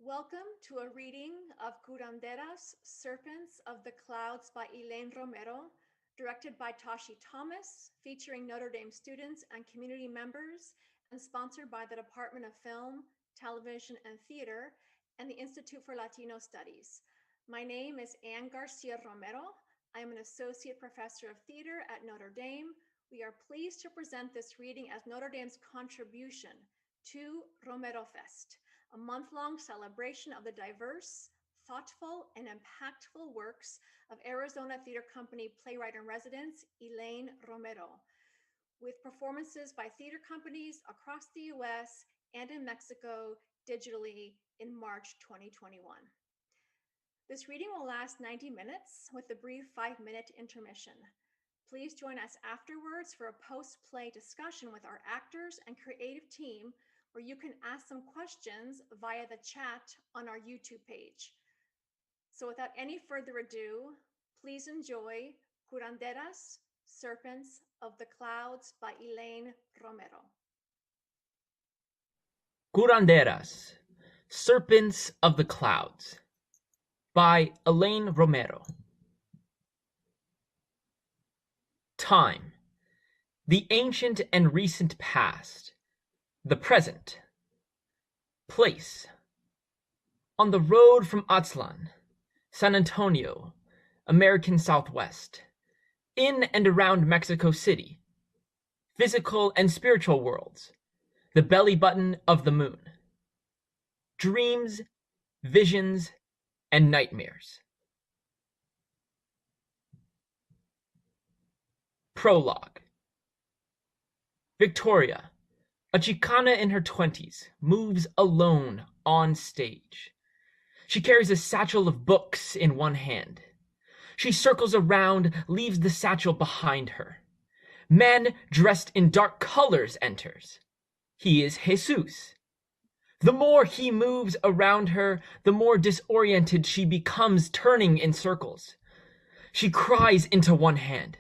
Welcome to a reading of Curanderas, Serpents of the Clouds by Elaine Romero, directed by Tashi, featuring Notre Dame students and community members, and sponsored by the Department of Film, Television, and Theater and the Institute for Latino Studies. My name is Anne Garcia Romero. I am an associate professor of theater at Notre Dame. We are pleased to present this reading as Notre Dame's contribution to RomeroFest, a month-long celebration of the diverse, thoughtful, and impactful works of Arizona theater company Playwright-in-Residence, Elaine Romero, with performances by theater companies across the US and in Mexico digitally in March 2021. This reading will last 90 minutes with a brief 5-minute intermission. Please join us afterwards for a post-play discussion with our actors and creative team, where you can ask some questions via the chat on our YouTube page. So without any further ado, please enjoy Curanderas, Serpents of the Clouds by Elaine Romero. Curanderas, Serpents of the Clouds by Elaine Romero. Time, the ancient and recent past. The present. Place. On the road from Aztlan, San Antonio, American Southwest, in and around Mexico City. Physical and spiritual worlds. The belly button of the moon. Dreams, visions, and nightmares. Prologue. Victoria, a Chicana in her 20s, moves alone on stage. She carries a satchel of books in one hand. She circles around, leaves the satchel behind her. Man dressed in dark colors enters. He is Jesus. The more he moves around her, the more disoriented she becomes, turning in circles. She cries into one hand.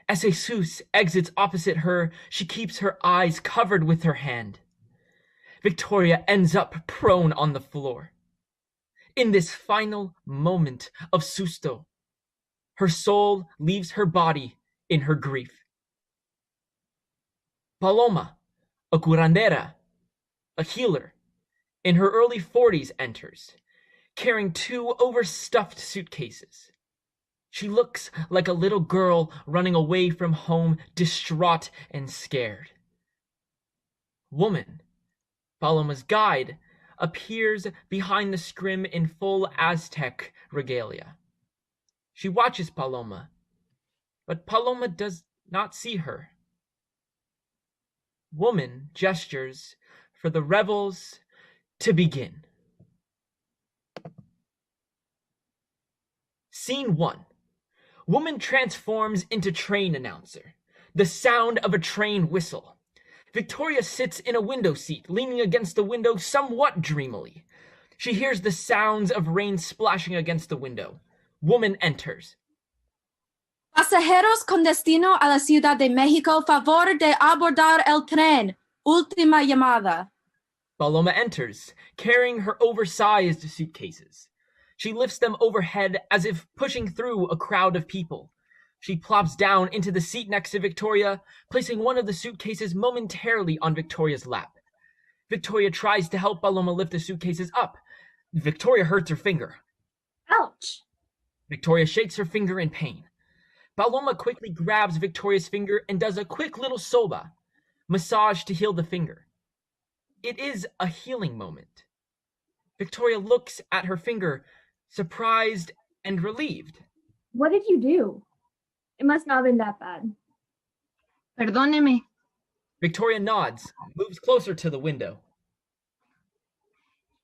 As Jesus exits opposite her, she keeps her eyes covered with her hand. Victoria ends up prone on the floor. In this final moment of susto, her soul leaves her body in her grief. Paloma, a curandera, a healer, in her early 40s enters, carrying 2 overstuffed suitcases. She looks like a little girl running away from home, distraught and scared. Woman, Paloma's guide, appears behind the scrim in full Aztec regalia. She watches Paloma, but Paloma does not see her. Woman gestures for the revels to begin. Scene 1. Woman transforms into train announcer. The sound of a train whistle. Victoria sits in a window seat, leaning against the window somewhat dreamily. She hears the sounds of rain splashing against the window. Woman enters. Pasajeros con destino a la Ciudad de México, favor de abordar el tren. Última llamada. Paloma enters, carrying her oversized suitcases. She lifts them overhead as if pushing through a crowd of people. She plops down into the seat next to Victoria, placing one of the suitcases momentarily on Victoria's lap. Victoria tries to help Paloma lift the suitcases up. Victoria hurts her finger. Ouch! Victoria shakes her finger in pain. Paloma quickly grabs Victoria's finger and does a quick little soba, massage to heal the finger. It is a healing moment. Victoria looks at her finger, surprised and relieved. What did you do? It must not have been that bad. Perdóneme. Victoria nods, moves closer to the window.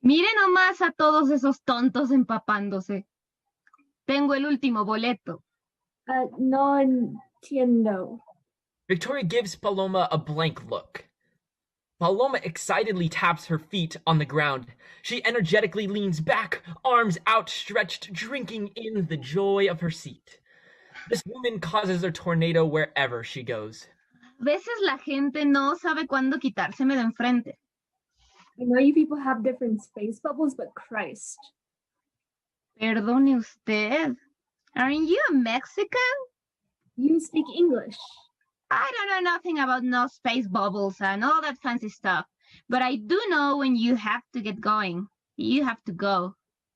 Mire nomás a todos esos tontos empapándose. Tengo el último boleto. No entiendo. Victoria gives Paloma a blank look. Paloma excitedly taps her feet on the ground. She energetically leans back, arms outstretched, drinking in the joy of her seat. This woman causes a tornado wherever she goes. A veces la gente no sabe cuándo quitárseme de enfrente. I know you people have different space bubbles, but Christ. Perdone usted. Aren't you a Mexican? You speak English. I don't know nothing about no space bubbles and all that fancy stuff. But I do know when you have to get going. You have to go.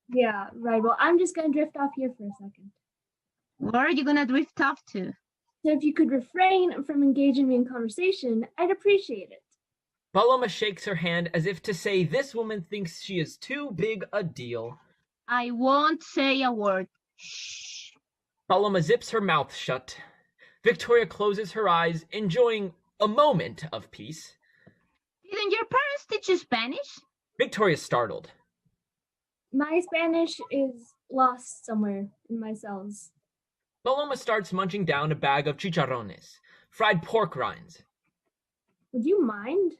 Yeah, right. Well, I'm just going to drift off here for a second. Where are you going to drift off to? So if you could refrain from engaging me in conversation, I'd appreciate it. Paloma shakes her hand as if to say this woman thinks she is too big a deal. I won't say a word. Shh. Paloma zips her mouth shut. Victoria closes her eyes, enjoying a moment of peace. Didn't your parents teach you Spanish? Victoria's startled. My Spanish is lost somewhere in my cells. Paloma starts munching down a bag of chicharrones, fried pork rinds. Would you mind?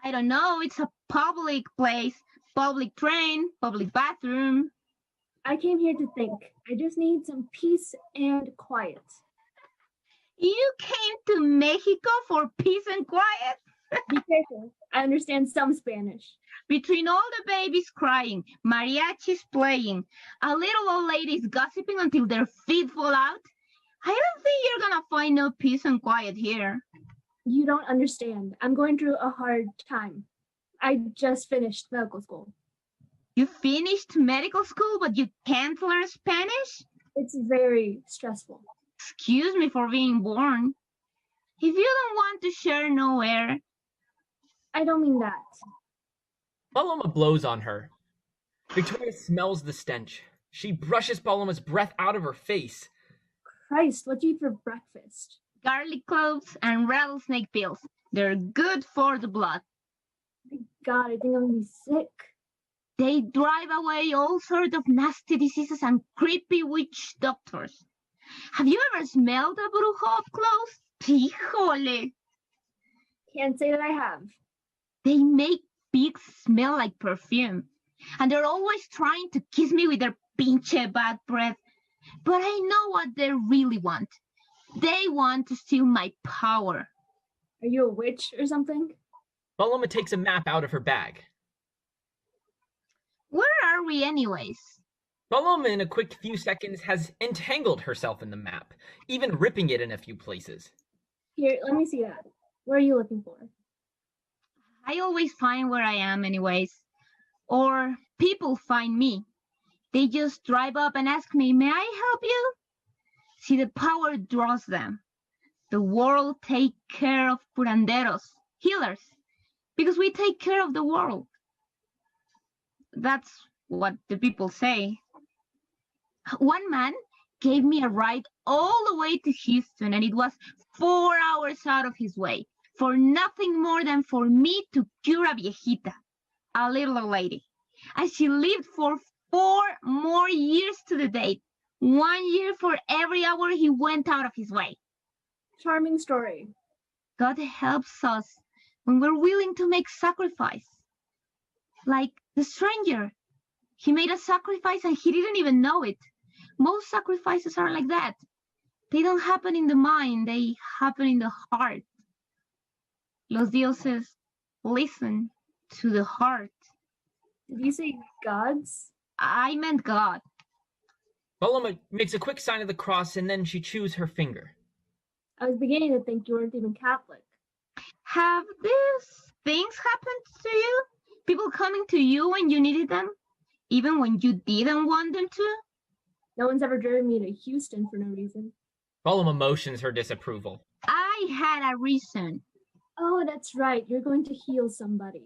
I don't know. It's a public place, public train, public bathroom. I came here to think. I just need some peace and quiet. You came to Mexico for peace and quiet? Be careful. I understand some Spanish. Between all the babies crying, mariachis playing, a little old ladies gossiping until their feet fall out, I don't think you're gonna find no peace and quiet here. You don't understand. I'm going through a hard time. I just finished medical school. You finished medical school, but you can't learn Spanish? It's very stressful. Excuse me for being born. If you don't want to share no air. I don't mean that. Paloma blows on her. Victoria smells the stench. She brushes Paloma's breath out of her face. Christ, what do you eat for breakfast? Garlic cloves and rattlesnake pills. They're good for the blood. God, I think I'm gonna be sick. They drive away all sorts of nasty diseases and creepy witch doctors. Have you ever smelled a brujo up close? Híjole. Can't say that I have. They make pigs smell like perfume. And they're always trying to kiss me with their pinche bad breath. But I know what they really want. They want to steal my power. Are you a witch or something? Paloma takes a map out of her bag. Where are we anyways? Paloma in a quick few seconds has entangled herself in the map, even ripping it in a few places. Here, let me see that. What are you looking for? I always find where I am anyways. Or people find me. They just drive up and ask me, may I help you? See, the power draws them. The world take care of curanderos, healers, because we take care of the world. That's what the people say. One man gave me a ride all the way to Houston, and it was 4 hours out of his way for nothing more than for me to cure a viejita, a little old lady. And she lived for 4 more years to the date, 1 year for every hour he went out of his way. Charming story. God helps us when we're willing to make sacrifice. Like the stranger. He made a sacrifice and he didn't even know it. Most sacrifices are like that. They don't happen in the mind, they happen in the heart. Los dioses listen to the heart. Did you say gods? I meant God. Paloma makes a quick sign of the cross and then she chews her finger. I was beginning to think you weren't even Catholic. Have these things happened to you? People coming to you when you needed them? Even when you didn't want them to? No one's ever driven me to Houston for no reason. Paloma motions her disapproval. I had a reason. Oh, that's right. You're going to heal somebody.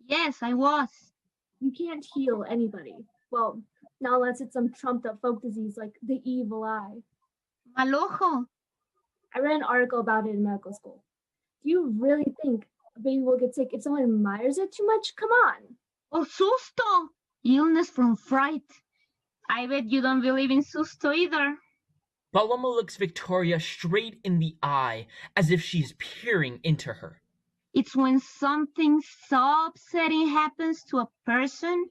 Yes, I was. You can't heal anybody. Well, not unless it's some trumped up folk disease like the evil eye. Mal ojo. I read an article about it in medical school. Do you really think a baby will get sick if someone admires it too much? Come on. Oh, susto. Illness from fright. I bet you don't believe in susto either. Paloma looks Victoria straight in the eye as if she's peering into her. It's when something so upsetting happens to a person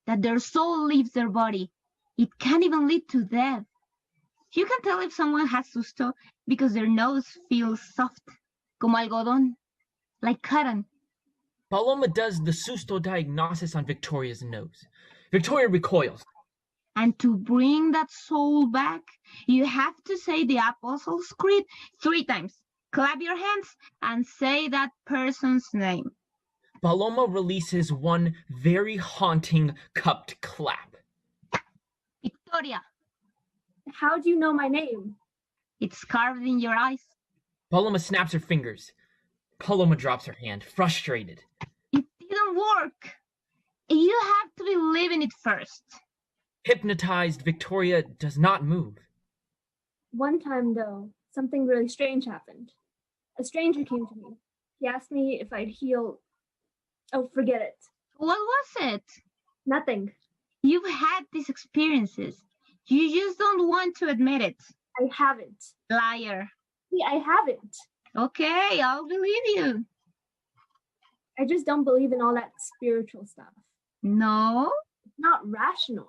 that their soul leaves their body. It can even lead to death. You can tell if someone has susto because their nose feels soft, como algodón, like cotton. Paloma does the susto diagnosis on Victoria's nose. Victoria recoils. And to bring that soul back, you have to say the Apostles' Creed 3 times. Clap your hands and say that person's name. Paloma releases one very haunting cupped clap. Victoria, How do you know my name? it's carved in your eyes. Paloma snaps her fingers. Paloma drops her hand, frustrated. It didn't work. You have to believe in it first. Hypnotized, Victoria does not move. One time, though, something really strange happened. A stranger came to me. He asked me if I'd heal. Oh, forget it. What was it? Nothing. You've had these experiences. You just don't want to admit it. I haven't. Liar. See, I haven't. Okay, I'll believe you. I just don't believe in all that spiritual stuff. No, It's not rational.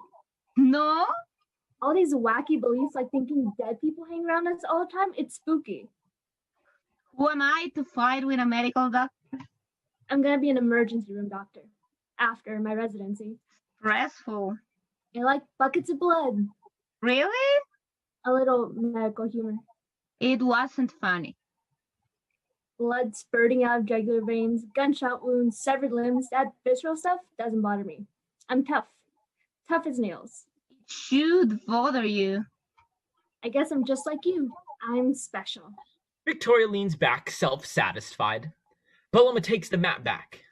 no. All these wacky beliefs, like thinking dead people hang around us all the time, it's spooky. Who am I to fight with a medical doctor? I'm gonna be an emergency room doctor after my residency. Stressful. I like buckets of blood, Really? a little medical humor. It wasn't funny. Blood spurting out of jugular veins, gunshot wounds, severed limbs, that visceral stuff doesn't bother me. I'm tough. Tough as nails. It should bother you. I guess I'm just like you. I'm special. Victoria leans back, self-satisfied. Paloma takes the map back.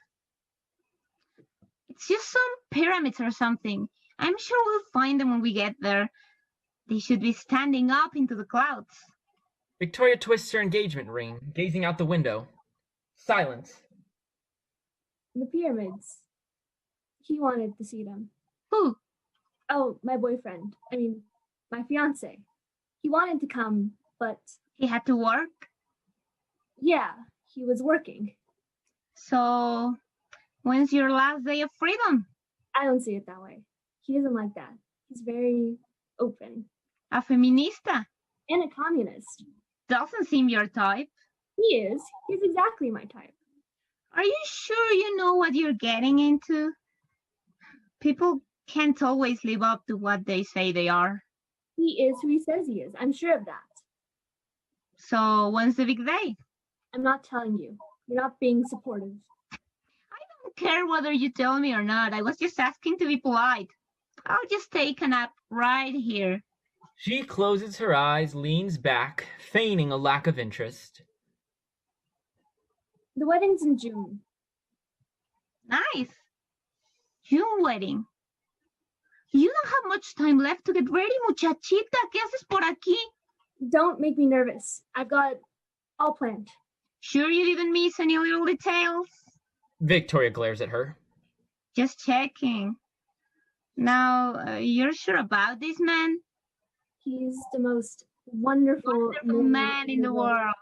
It's just some pyramids or something. I'm sure we'll find them when we get there. They should be standing up into the clouds. Victoria twists her engagement ring, gazing out the window. Silence. The pyramids. He wanted to see them. Who? Oh, my boyfriend. I mean, my fiance. He wanted to come, but He had to work? yeah, he was working. So, when's your last day of freedom? I don't see it that way. He isn't like that. He's very open. A feminista? And a communist. Doesn't seem your type. He is. He's exactly my type. Are you sure you know what you're getting into? People can't always live up to what they say they are. He is who he says he is. I'm sure of that. So, when's the big day? I'm not telling you. You're not being supportive. I don't care whether you tell me or not. I was just asking to be polite. I'll just take a nap right here. She closes her eyes, leans back, feigning a lack of interest. The wedding's in June. Nice. June wedding. You don't have much time left to get ready, muchachita. ¿Qué haces por aquí? Don't make me nervous. I've got it all planned. Sure you didn't miss any little details? Victoria glares at her. Just checking. Now, you're sure about this man? He's the most wonderful Man in the world.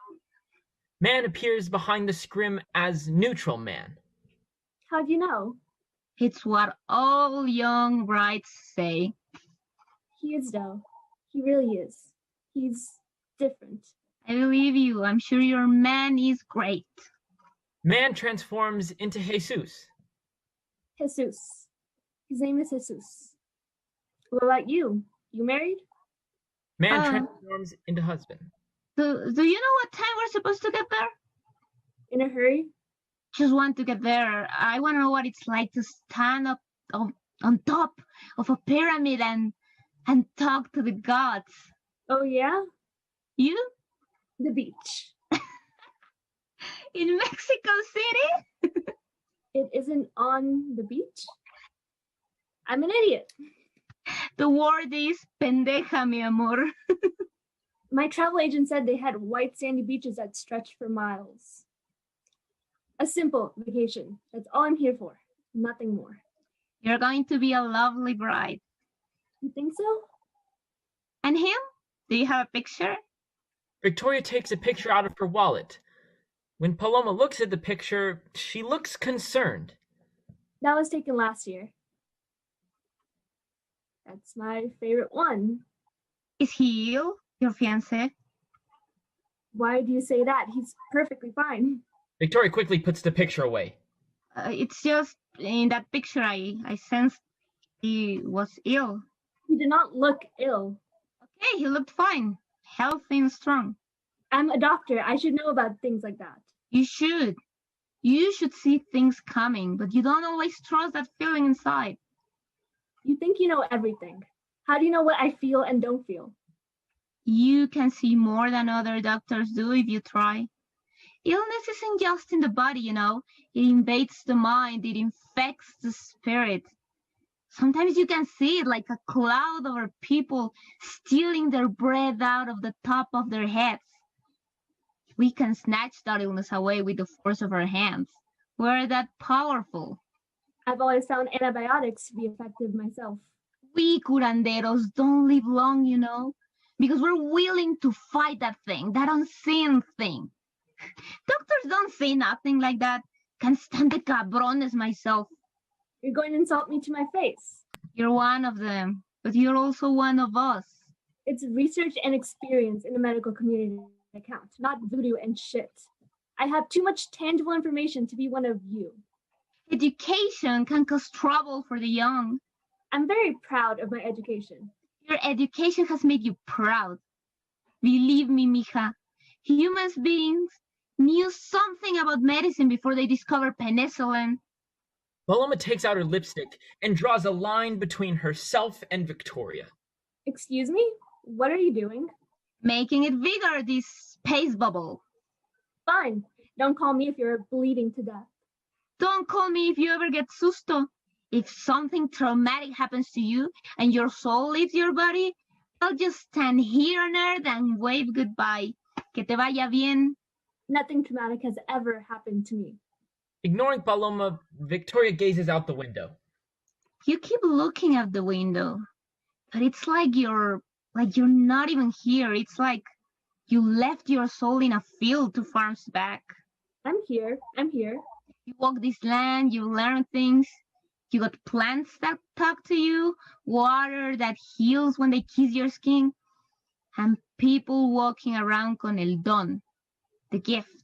Man appears behind the scrim as neutral man. How do you know? It's what all young brides say. He is, though. He really is. He's different. I believe you. I'm sure your man is great. Man transforms into Jesus. Jesus. His name is Jesus. What about you? You married? Man transforms into husband. Do you know what time we're supposed to get there? In a hurry? Just want to get there. I want to know what it's like to stand up on top of a pyramid and talk to the gods. Oh, yeah? You? The beach. In Mexico City? It isn't on the beach? I'm an idiot. The word is pendeja, mi amor. My travel agent said they had white sandy beaches that stretched for miles. A simple vacation. That's all I'm here for. Nothing more. You're going to be a lovely bride. You think so? And him? Do you have a picture? Victoria takes a picture out of her wallet. When Paloma looks at the picture, she looks concerned. That was taken last year. That's my favorite one. Is he ill, your fiancé? Why do you say that? He's perfectly fine. Victoria quickly puts the picture away. It's just in that picture I sensed he was ill. He did not look ill. Okay, he looked fine, healthy and strong. I'm a doctor. I should know about things like that. You should. You should see things coming, but you don't always trust that feeling inside. You think you know everything. How do you know what I feel and don't feel? You can see more than other doctors do if you try. Illness isn't just in the body, you know. It invades the mind. It infects the spirit. Sometimes you can see it like a cloud over people stealing their breath out of the top of their heads. We can snatch that illness away with the force of our hands. We're that powerful. I've always found antibiotics to be effective myself. We curanderos don't live long, you know, because we're willing to fight that thing, that unseen thing. Doctors don't say nothing like that. Can't stand the cabrones myself. You're going to insult me to my face. You're one of them, but you're also one of us. It's research and experience in the medical community that count, not voodoo and shit. I have too much tangible information to be one of you. Education can cause trouble for the young. I'm very proud of my education. Your education has made you proud. Believe me, mija, human beings knew something about medicine before they discovered penicillin. Paloma takes out her lipstick and draws a line between herself and Victoria. Excuse me? What are you doing? Making it bigger, this space bubble. Fine. Don't call me if you're bleeding to death. Don't call me if you ever get susto. If something traumatic happens to you and your soul leaves your body, I'll just stand here on earth and wave goodbye. Que te vaya bien. Nothing traumatic has ever happened to me. Ignoring Paloma, Victoria gazes out the window. You keep looking out the window, but it's like you're not even here. It's like you left your soul in a field 2 farms back. I'm here. You walk this land, you learn things. You got plants that talk to you, water that heals when they kiss your skin, and people walking around con el don, the gift,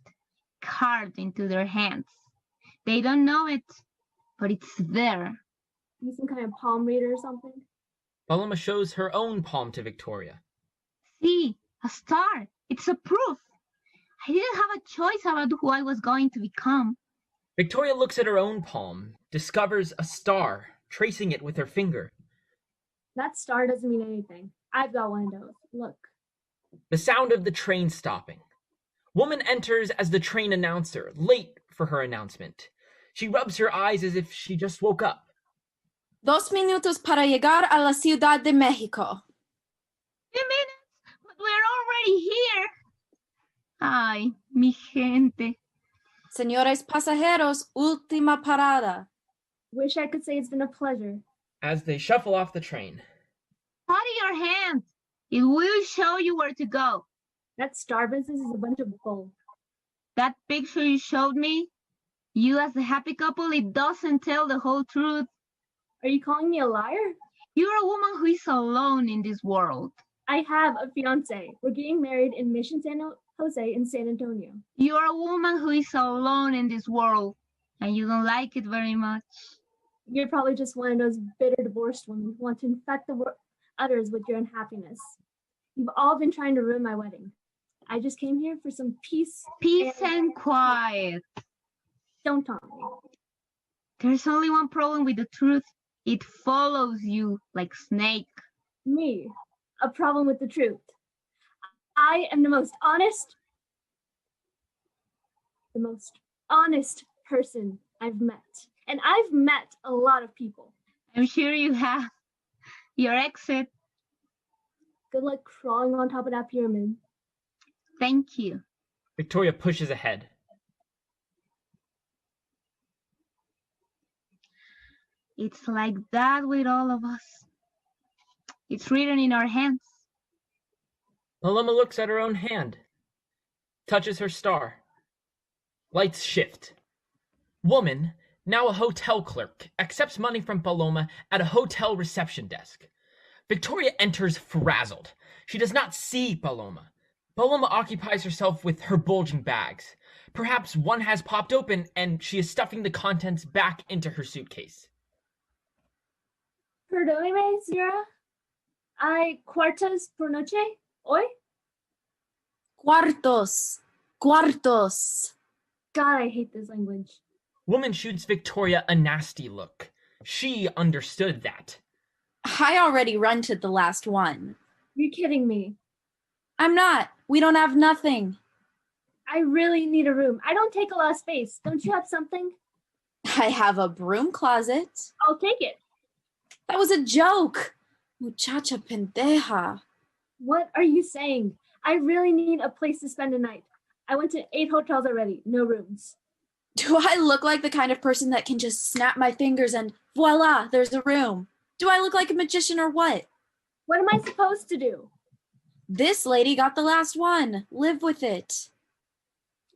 carved into their hands. They don't know it, but it's there. You some kind of palm reader or something? Paloma shows her own palm to Victoria. See, a star. It's a proof. I didn't have a choice about who I was going to become. Victoria looks at her own palm, discovers a star, tracing it with her finger. That star doesn't mean anything. I've got one of those. Look. The sound of the train stopping. Woman enters as the train announcer, late for her announcement. She rubs her eyes as if she just woke up. 2 minutos para llegar a la Ciudad de México. 2 minutes? But we're already here. Ay, mi gente. Señores pasajeros, última parada. Wish I could say it's been a pleasure. As they shuffle off the train. Party your hands. It will show you where to go. That star business is a bunch of bull. That picture you showed me, you as a happy couple, it doesn't tell the whole truth. Are you calling me a liar? You're a woman who is alone in this world. I have a fiance. We're getting married in Mission San Jose in San Antonio. You're a woman who is alone in this world, and you don't like it very much. You're probably just one of those bitter divorced women who want to infect the others with your unhappiness. You've all been trying to ruin my wedding. I just came here for some peace. Peace and quiet. Don't taunt me. There's only one problem with the truth. It follows you like snake. Me, a problem with the truth. I am the most honest person I've met. And I've met a lot of people. I'm sure you have. Your exit. Good luck crawling on top of that pyramid. Thank you. Victoria pushes ahead. It's like that with all of us. It's written in our hands. Paloma looks at her own hand, touches her star. Lights shift. Woman, now a hotel clerk, accepts money from Paloma at a hotel reception desk. Victoria enters frazzled. She does not see Paloma. Paloma occupies herself with her bulging bags. Perhaps one has popped open and she is stuffing the contents back into her suitcase. Perdóneme, señora. ¿Hay cuartos por noche hoy? Cuartos. Cuartos. God, I hate this language. Woman shoots Victoria a nasty look. She understood that. I already rented the last one. You're kidding me. I'm not. We don't have nothing. I really need a room. I don't take a lot of space. Don't you have something? I have a broom closet. I'll take it. That was a joke. Muchacha pendeja. What are you saying? I really need a place to spend the night. I went to 8 hotels already. No rooms. Do I look like the kind of person that can just snap my fingers and voila, there's a room? Do I look like a magician or what? What am I supposed to do? This lady got the last one. Live with it.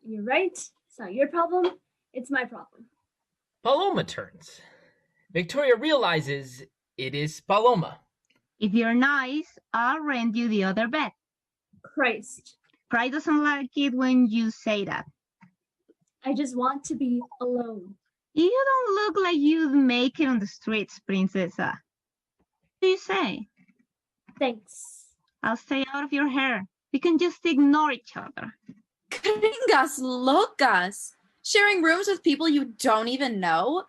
You're right. It's not your problem. It's my problem. Paloma turns. Victoria realizes it is Paloma. If you're nice, I'll rent you the other bed. Christ. Pride doesn't like it when you say that. I just want to be alone. You don't look like you'd make it on the streets, Princesa. What do you say? Thanks. I'll stay out of your hair. We can just ignore each other. Gringas locas. Sharing rooms with people you don't even know?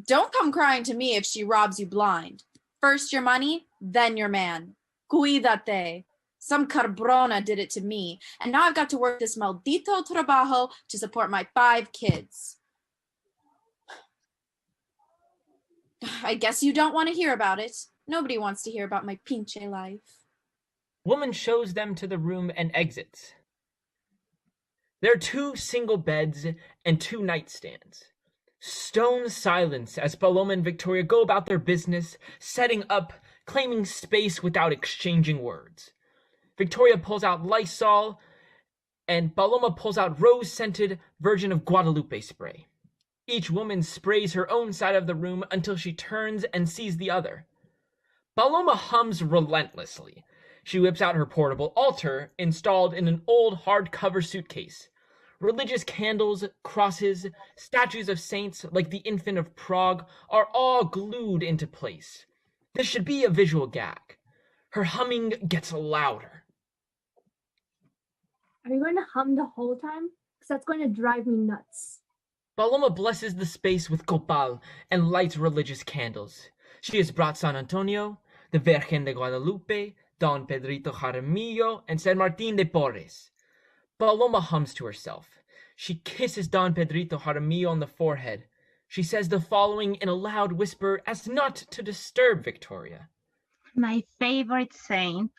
Don't come crying to me if she robs you blind. First your money, then your man. Cuídate. Some cabrona did it to me, and now I've got to work this maldito trabajo to support my 5 kids. I guess you don't want to hear about it. Nobody wants to hear about my pinche life. Woman shows them to the room and exits. There are 2 single beds and 2 nightstands. Stone silence as Paloma and Victoria go about their business, setting up, claiming space without exchanging words. Victoria pulls out Lysol, and Paloma pulls out rose-scented Virgin of Guadalupe spray. Each woman sprays her own side of the room until she turns and sees the other. Paloma hums relentlessly. She whips out her portable altar, installed in an old hardcover suitcase. Religious candles, crosses, statues of saints like the Infant of Prague are all glued into place. This should be a visual gag. Her humming gets louder. Are you going to hum the whole time? Because that's going to drive me nuts. Paloma blesses the space with copal and lights religious candles. She has brought San Antonio, the Virgen de Guadalupe, Don Pedrito Jaramillo, and San Martin de Porres. Paloma hums to herself. She kisses Don Pedrito Jaramillo on the forehead. She says the following in a loud whisper as not to disturb Victoria. My favorite saint.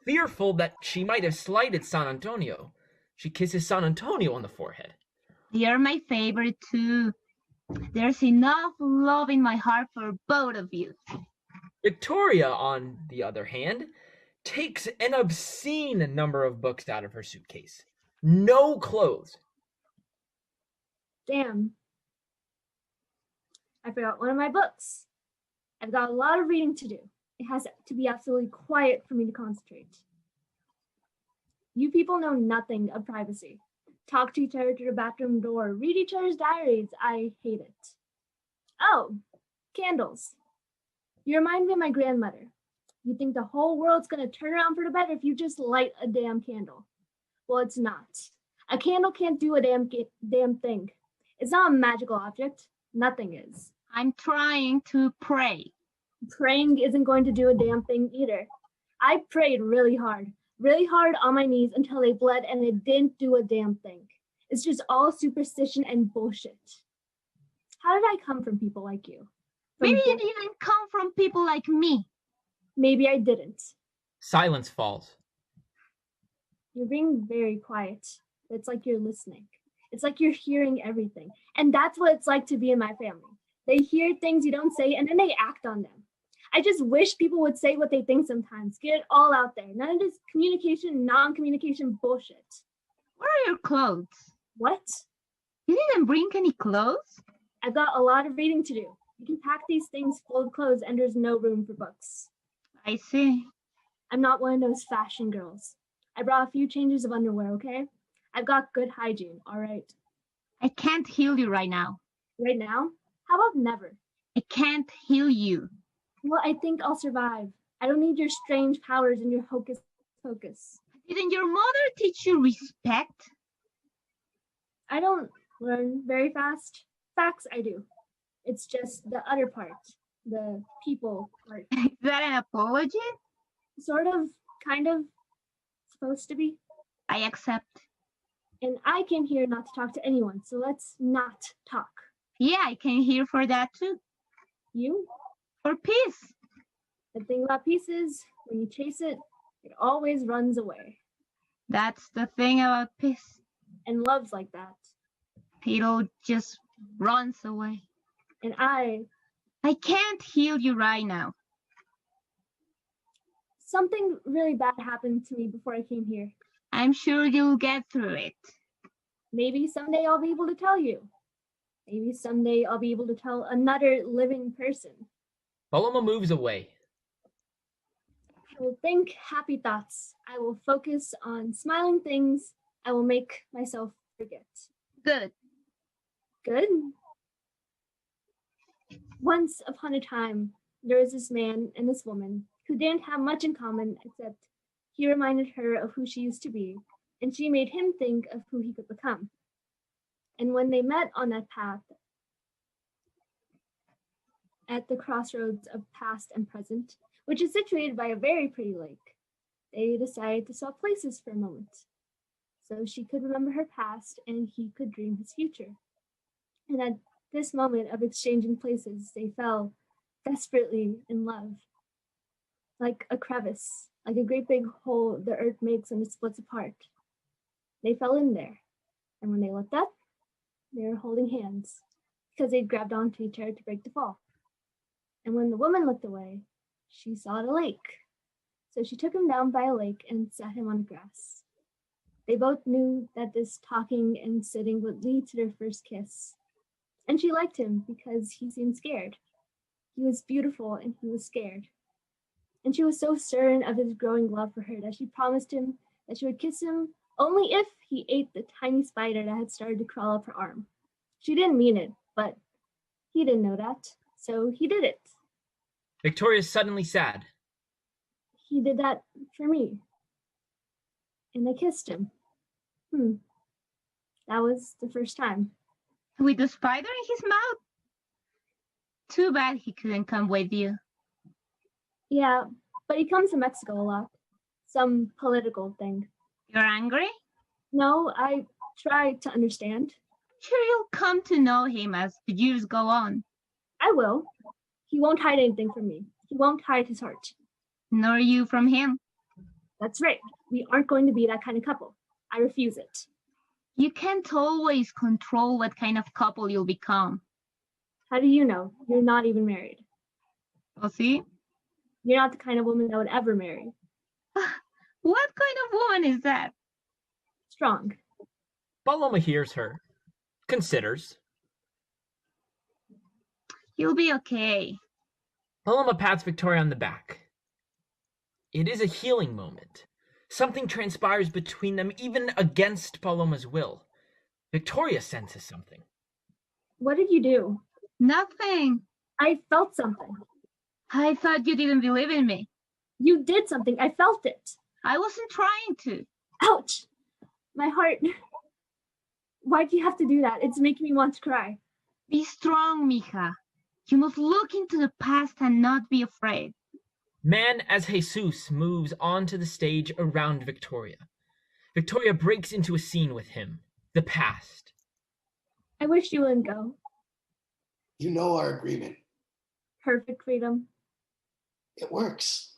Fearful that she might have slighted San Antonio, she kisses San Antonio on the forehead. You're my favorite too. There's enough love in my heart for both of you. Victoria, on the other hand, takes an obscene number of books out of her suitcase. No clothes. Damn. I forgot one of my books. I've got a lot of reading to do. It has to be absolutely quiet for me to concentrate. You people know nothing of privacy. Talk to each other through the bathroom door. Read each other's diaries. I hate it. Oh, candles. You remind me of my grandmother. You think the whole world's going to turn around for the better if you just light a damn candle. Well, it's not. A candle can't do a damn thing. It's not a magical object. Nothing is. I'm trying to pray. Praying isn't going to do a damn thing either. I prayed really hard on my knees until they bled, and it didn't do a damn thing. It's just all superstition and bullshit. How did I come from people like you? Maybe you didn't come from people like me. Maybe I didn't. Silence falls. You're being very quiet. It's like you're listening. It's like you're hearing everything. And that's what it's like to be in my family. They hear things you don't say, and then they act on them. I just wish people would say what they think sometimes. Get it all out there. None of this communication, non-communication bullshit. Where are your clothes? What? You didn't bring any clothes? I've got a lot of reading to do. You can pack these things full of clothes, and there's no room for books. I see. I'm not one of those fashion girls. I brought a few changes of underwear, okay? I've got good hygiene, all right? I can't heal you right now. Right now? How about never? I can't heal you. Well, I think I'll survive. I don't need your strange powers and your hocus pocus. Didn't your mother teach you respect? I don't learn very fast. Facts, I do. It's just the other part, the people part. Is that an apology? Sort of, kind of, supposed to be. I accept. And I came here not to talk to anyone, so let's not talk. Yeah, I came here for that too. You? For peace. The thing about peace is, when you chase it, it always runs away. That's the thing about peace. And love's like that. It just runs away. And I can't heal you right now. something really bad happened to me before I came here. I'm sure you'll get through it. Maybe someday I'll be able to tell you. Maybe someday I'll be able to tell another living person. Paloma moves away. I will think happy thoughts. I will focus on smiling things. I will make myself forget. Good. Good. Once upon a time, there was this man and this woman who didn't have much in common except he reminded her of who she used to be, and she made him think of who he could become. And when they met on that path, at the crossroads of past and present, which is situated by a very pretty lake, they decided to swap places for a moment. So she could remember her past and he could dream his future. And at this moment of exchanging places, they fell desperately in love. Like a crevice, like a great big hole the earth makes when it splits apart. They fell in there. And when they looked up, they were holding hands because they'd grabbed onto each other to break the fall. And when the woman looked away, she saw the lake. So she took him down by a lake and sat him on the grass. They both knew that this talking and sitting would lead to their first kiss. And she liked him because he seemed scared. He was beautiful and he was scared. And she was so certain of his growing love for her that she promised him that she would kiss him only if he ate the tiny spider that had started to crawl up her arm. She didn't mean it, but he didn't know that, so he did it. Victoria's suddenly sad. He did that for me. And I kissed him. That was the first time. With the spider in his mouth? Too bad he couldn't come with you. Yeah, but he comes to Mexico a lot. Some political thing. You're angry? No, I try to understand. Sure, you'll come to know him as the years go on. I will. He won't hide anything from me. He won't hide his heart. Nor you from him. That's right. We aren't going to be that kind of couple. I refuse it. You can't always control what kind of couple you'll become. How do you know? You're not even married. Oh, see? You're not the kind of woman that would ever marry. What kind of woman is that? Strong. Paloma hears her, considers. You'll be okay. Paloma pats Victoria on the back. It is a healing moment. Something transpires between them, even against Paloma's will. Victoria senses something. What did you do? Nothing. I felt something. I thought you didn't believe in me. You did something. I felt it. I wasn't trying to. Ouch! My heart. Why'd you have to do that? It's making me want to cry. Be strong, mija. You must look into the past and not be afraid. Man as Jesus moves onto the stage around Victoria. Victoria breaks into a scene with him. The past. I wish you wouldn't go. You know our agreement. Perfect freedom. It works.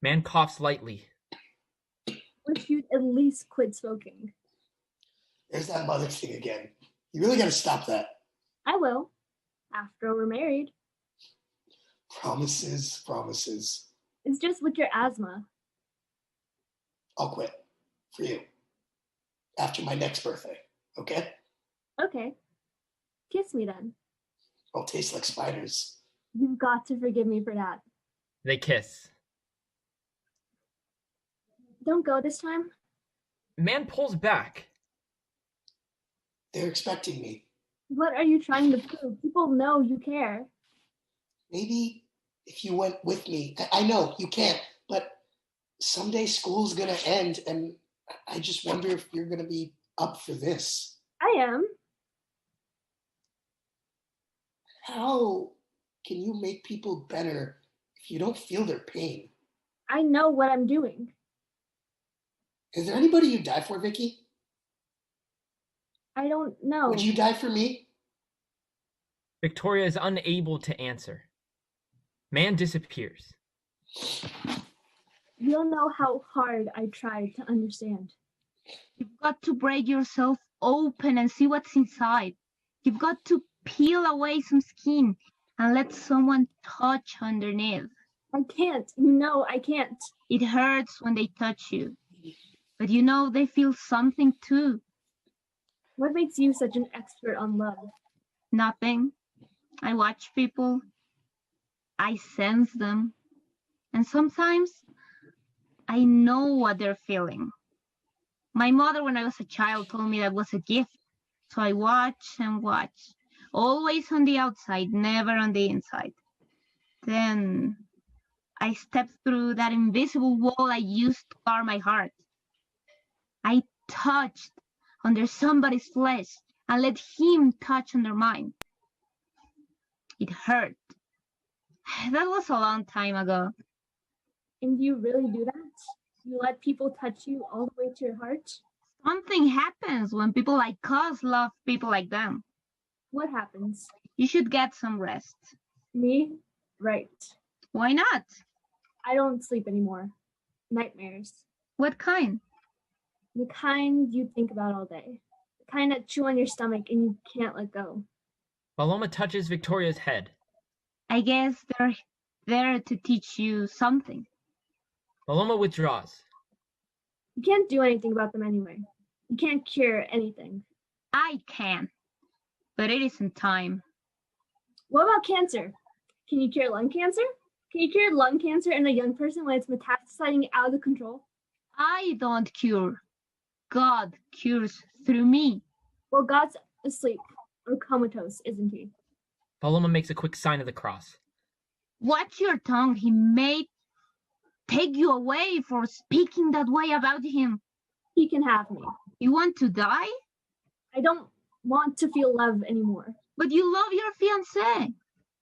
Man coughs lightly. Wish you'd at least quit smoking. There's that mother thing again. You really got to stop that. I will. After we're married. Promises, promises. It's just with your asthma. I'll quit. For you. After my next birthday. Okay? Okay. Kiss me then. I'll taste like spiders. You've got to forgive me for that. They kiss. Don't go this time. Man pulls back. They're expecting me. What are you trying to prove? People know you care. Maybe if you went with me. I know you can't, but someday school's going to end, and I just wonder if you're going to be up for this. I am. How can you make people better if you don't feel their pain? I know what I'm doing. Is there anybody you'd die for, Vicky? I don't know. Would you die for me? Victoria is unable to answer. Man disappears. You don't know how hard I tried to understand. You've got to break yourself open and see what's inside. You've got to peel away some skin and let someone touch underneath. I can't. You know I can't. It hurts when they touch you, but you know they feel something too. What makes you such an expert on love? Nothing. I watch people. I sense them. And sometimes I know what they're feeling. My mother, when I was a child, told me that was a gift. So I watch and watch. Always on the outside, never on the inside. Then I stepped through that invisible wall I used to guard my heart. I touched under somebody's flesh and let him touch under mine. It hurt. That was a long time ago. And do you really do that? You let people touch you all the way to your heart? Something happens when people like us love people like them. What happens? You should get some rest. Me? Right. Why not? I don't sleep anymore. Nightmares. What kind? The kind you think about all day. The kind that chew on your stomach and you can't let go. Paloma touches Victoria's head. I guess they're there to teach you something. Paloma withdraws. You can't do anything about them anyway. You can't cure anything. I can, but it isn't time. What about cancer? Can you cure lung cancer? Can you cure lung cancer in a young person when it's metastasizing out of control? I don't cure. God cures through me. Well, God's asleep or comatose, isn't he? Paloma makes a quick sign of the cross. Watch your tongue. He may take you away for speaking that way about him. He can have me. You want to die? I don't want to feel love anymore. But you love your fiancé.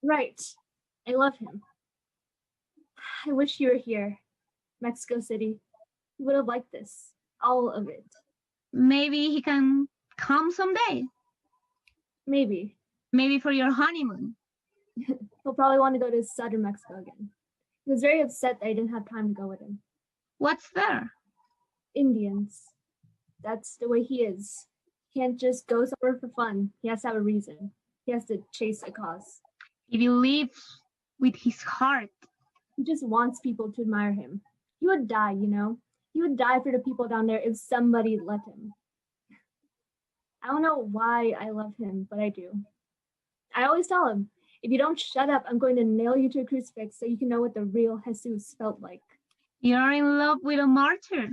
Right. I love him. I wish you were here. Mexico City. You would have liked this. All of it. Maybe he can come someday. Maybe. Maybe for your honeymoon. He'll probably want to go to southern Mexico again. He was very upset that I didn't have time to go with him. What's there? Indians. That's the way he is. He can't just go somewhere for fun. He has to have a reason. He has to chase a cause. He believes with his heart. He just wants people to admire him. He would die, you know. He would die for the people down there if somebody let him. I don't know why I love him, but I do. I always tell him, if you don't shut up, I'm going to nail you to a crucifix so you can know what the real Jesus felt like. You're in love with a martyr.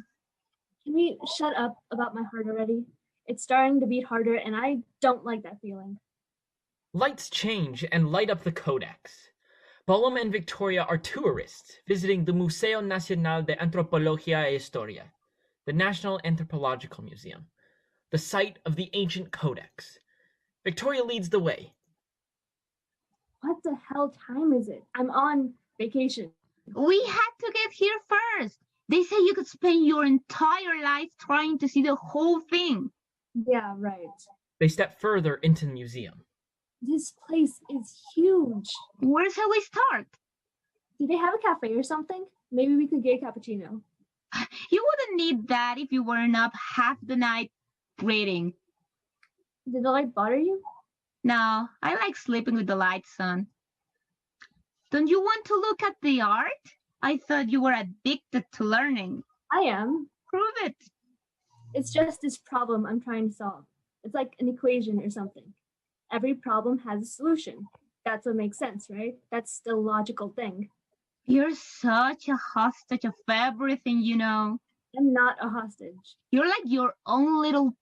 Can we shut up about my heart already? It's starting to beat harder, and I don't like that feeling. Lights change and light up the codex. Paloma and Victoria are tourists visiting the Museo Nacional de Antropología y Historia, the National Anthropological Museum, the site of the ancient codex. Victoria leads the way. What the hell time is it? I'm on vacation. We had to get here first. They say you could spend your entire life trying to see the whole thing. Yeah, right. They step further into the museum. This place is huge. Where shall we start? Do they have a cafe or something? Maybe we could get a cappuccino. You wouldn't need that if you weren't up half the night reading. Did the light bother you? No, I like sleeping with the lights on. Don't you want to look at the art? I thought you were addicted to learning. I am. Prove it. It's just this problem I'm trying to solve. It's like an equation or something. Every problem has a solution. That's what makes sense, right? That's the logical thing. You're such a hostage of everything, you know. I'm not a hostage. You're like your own little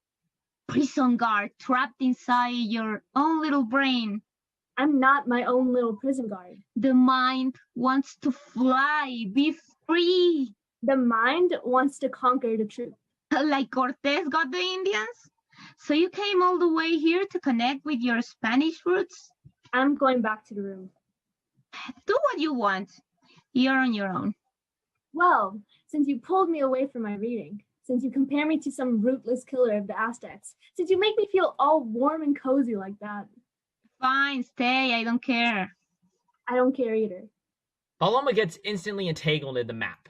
prison guard trapped inside your own little brain. I'm not my own little prison guard. The mind wants to fly, be free. The mind wants to conquer the truth. Like Cortés got the Indians? So you came all the way here to connect with your Spanish roots? I'm going back to the room. Do what you want. You're on your own. Well, since you pulled me away from my reading, since you compare me to some rootless killer of the Aztecs, since you make me feel all warm and cozy like that. Fine, stay. I don't care. I don't care either. Paloma gets instantly entangled in the map.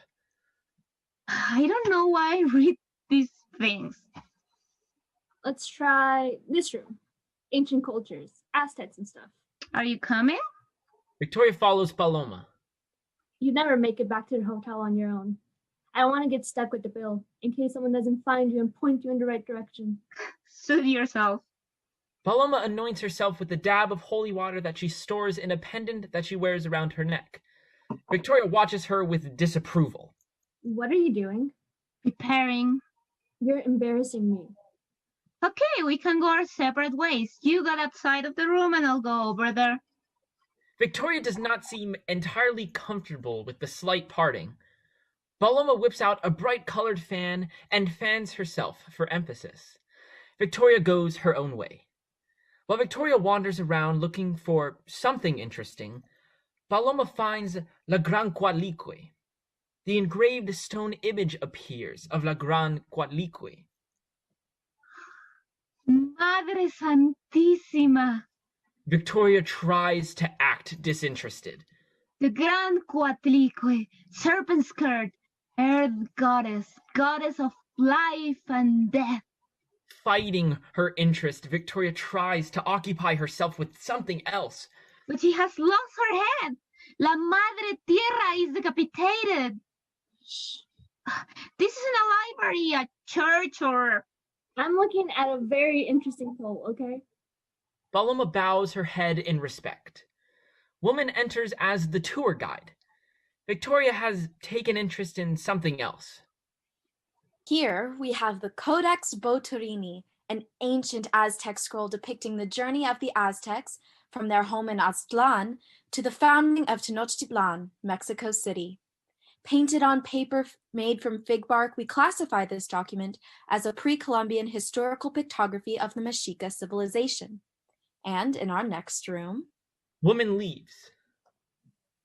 I don't know why I read these things. Let's try this room. Ancient cultures, Aztecs and stuff. Are you coming? Victoria follows Paloma. You'd never make it back to the hotel on your own. I don't want to get stuck with the bill in case someone doesn't find you and point you in the right direction. Soothe yourself. Paloma anoints herself with a dab of holy water that she stores in a pendant that she wears around her neck. Victoria watches her with disapproval. What are you doing? Preparing. You're embarrassing me. Okay, we can go our separate ways. You go outside of the room and I'll go over there. Victoria does not seem entirely comfortable with the slight parting. Paloma whips out a bright-colored fan and fans herself for emphasis. Victoria goes her own way. While Victoria wanders around looking for something interesting, Paloma finds La Gran Coatlicue. The engraved stone image appears of La Gran Coatlicue. Madre Santísima. Victoria tries to act disinterested. The Gran Coatlicue, serpent skirt, earth goddess, goddess of life and death. Fighting her interest, Victoria tries to occupy herself with something else. But she has lost her head. La Madre Tierra is decapitated. Shh. This isn't a library, a church, or... I'm looking at a very interesting poll, okay? Paloma bows her head in respect. Woman enters as the tour guide. Victoria has taken interest in something else. Here we have the Codex Boturini, an ancient Aztec scroll depicting the journey of the Aztecs from their home in Aztlan to the founding of Tenochtitlan, Mexico City. Painted on paper made from fig bark, we classify this document as a pre-Columbian historical pictography of the Mexica civilization. And in our next room... Woman leaves.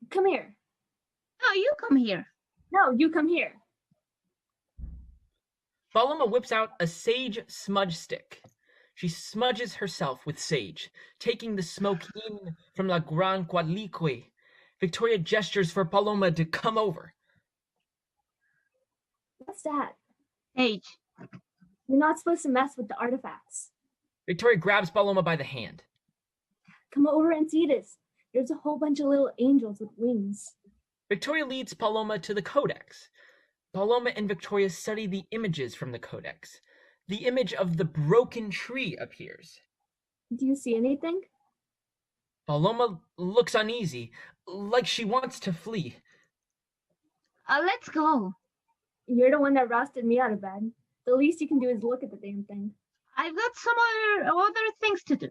Come here. No, you come here. No, you come here. Paloma whips out a sage smudge stick. She smudges herself with sage, taking the smoke in from La Gran Coatlicue. Victoria gestures for Paloma to come over. What's that? Sage. You're not supposed to mess with the artifacts. Victoria grabs Paloma by the hand. Come over and see this. There's a whole bunch of little angels with wings. Victoria leads Paloma to the codex. Paloma and Victoria study the images from the codex. The image of the broken tree appears. Do you see anything? Paloma looks uneasy, like she wants to flee. Let's go. You're the one that rousted me out of bed. The least you can do is look at the damn thing. I've got some other things to do.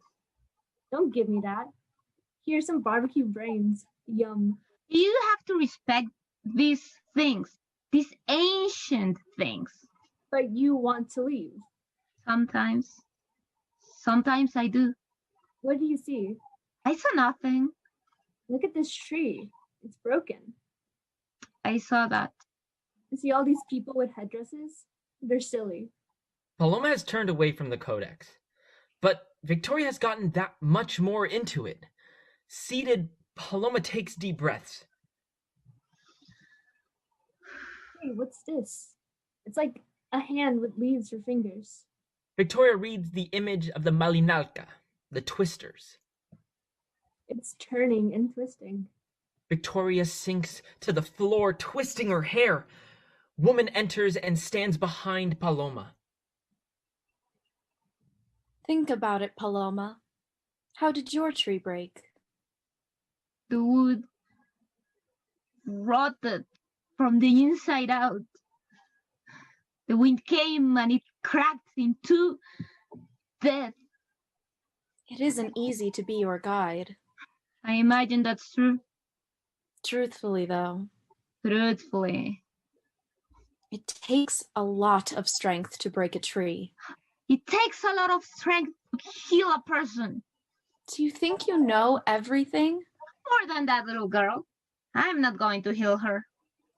Don't give me that. Here's some barbecue brains. Yum. You have to respect these things, these ancient things. But you want to leave. Sometimes. Sometimes I do. What do you see? I saw nothing. Look at this tree. It's broken. I saw that. You see all these people with headdresses? They're silly. Paloma has turned away from the codex, but Victoria has gotten that much more into it. Seated, Paloma takes deep breaths. Hey, what's this? It's like a hand with leaves for fingers. Victoria reads the image of the Malinalca, the twisters. It's turning and twisting. Victoria sinks to the floor, twisting her hair. Woman enters and stands behind Paloma. Think about it, Paloma. How did your tree break? The wood rotted from the inside out. The wind came and it cracked in two. Death. It isn't easy to be your guide. I imagine that's true. Truthfully, though, Truthfully. it takes a lot of strength to break a tree. It takes a lot of strength to heal a person. Do you think you know everything? More than that little girl. I'm not going to heal her.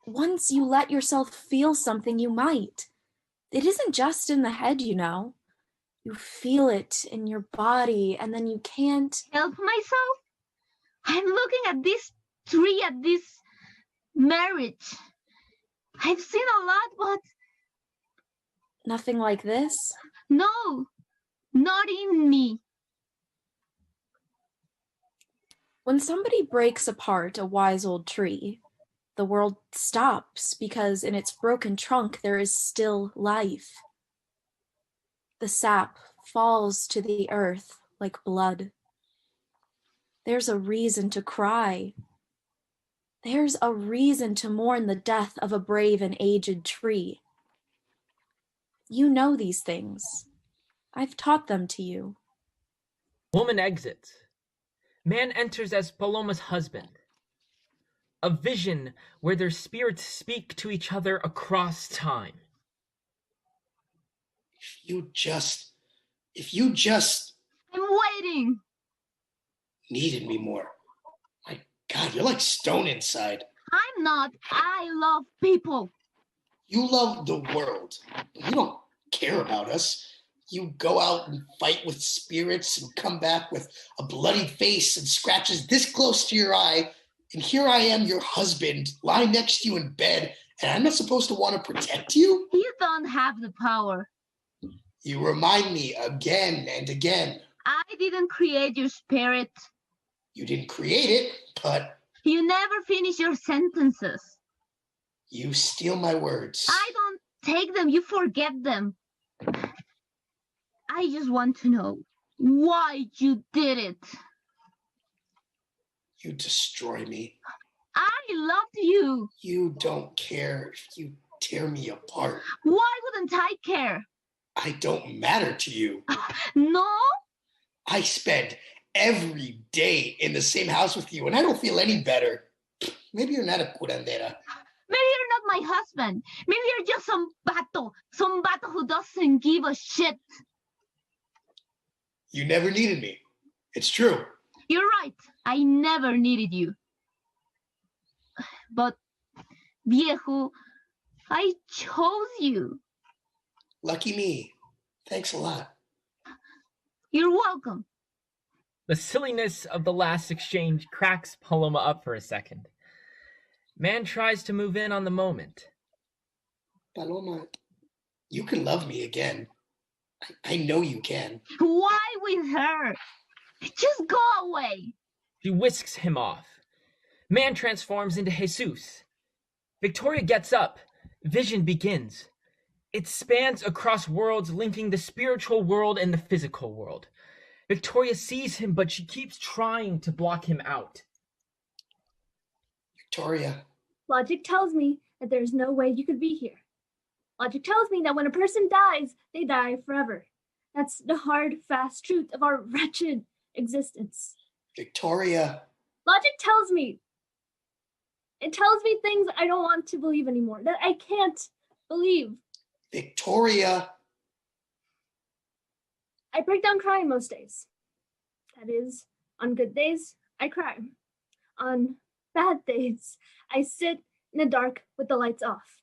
Once you let yourself feel something, you might. It isn't just in the head, you know. You feel it in your body, and then you can't help myself. I'm looking at this tree, at this marriage. I've seen a lot, but nothing like this. No, not in me. When somebody breaks apart a wise old tree, the world stops because in its broken trunk there is still life. The sap falls to the earth like blood. There's a reason to cry. There's a reason to mourn the death of a brave and aged tree. You know these things. I've taught them to you. Woman exits. Man enters as Paloma's husband. A vision where their spirits speak to each other across time. If you just I'm waiting. Needed me more. My God, you're like stone inside. I'm not. I love people. You love the world. You don't care about us. You go out and fight with spirits and come back with a bloody face and scratches this close to your eye. And here I am, your husband, lying next to you in bed, and I'm not supposed to want to protect you? You don't have the power. You remind me again and again. I didn't create your spirit. You didn't create it, but... You never finish your sentences. You steal my words. I don't take them, you forget them. I just want to know why you did it. You destroy me. I loved you. You don't care if you tear me apart. Why wouldn't I care? I don't matter to you. No? I spend every day in the same house with you, and I don't feel any better. Maybe you're not a curandera. Maybe you're not my husband. Maybe you're just some vato who doesn't give a shit. You never needed me. It's true. You're right. I never needed you. But, viejo, I chose you. Lucky me. Thanks a lot. You're welcome. The silliness of the last exchange cracks Paloma up for a second. Man tries to move in on the moment. Paloma, you can love me again. I know you can. Why with her? Just go away. She whisks him off. Man transforms into Jesus. Victoria gets up. Vision begins. It spans across worlds, linking the spiritual world and the physical world. Victoria sees him, but she keeps trying to block him out. Victoria. Logic tells me that there's no way you could be here. Logic tells me that when a person dies, they die forever. That's the hard, fast truth of our wretched existence. Victoria. Logic tells me. It tells me things I don't want to believe anymore, that I can't believe. Victoria. I break down crying most days. That is, on good days, I cry. On bad days, I sit in the dark with the lights off.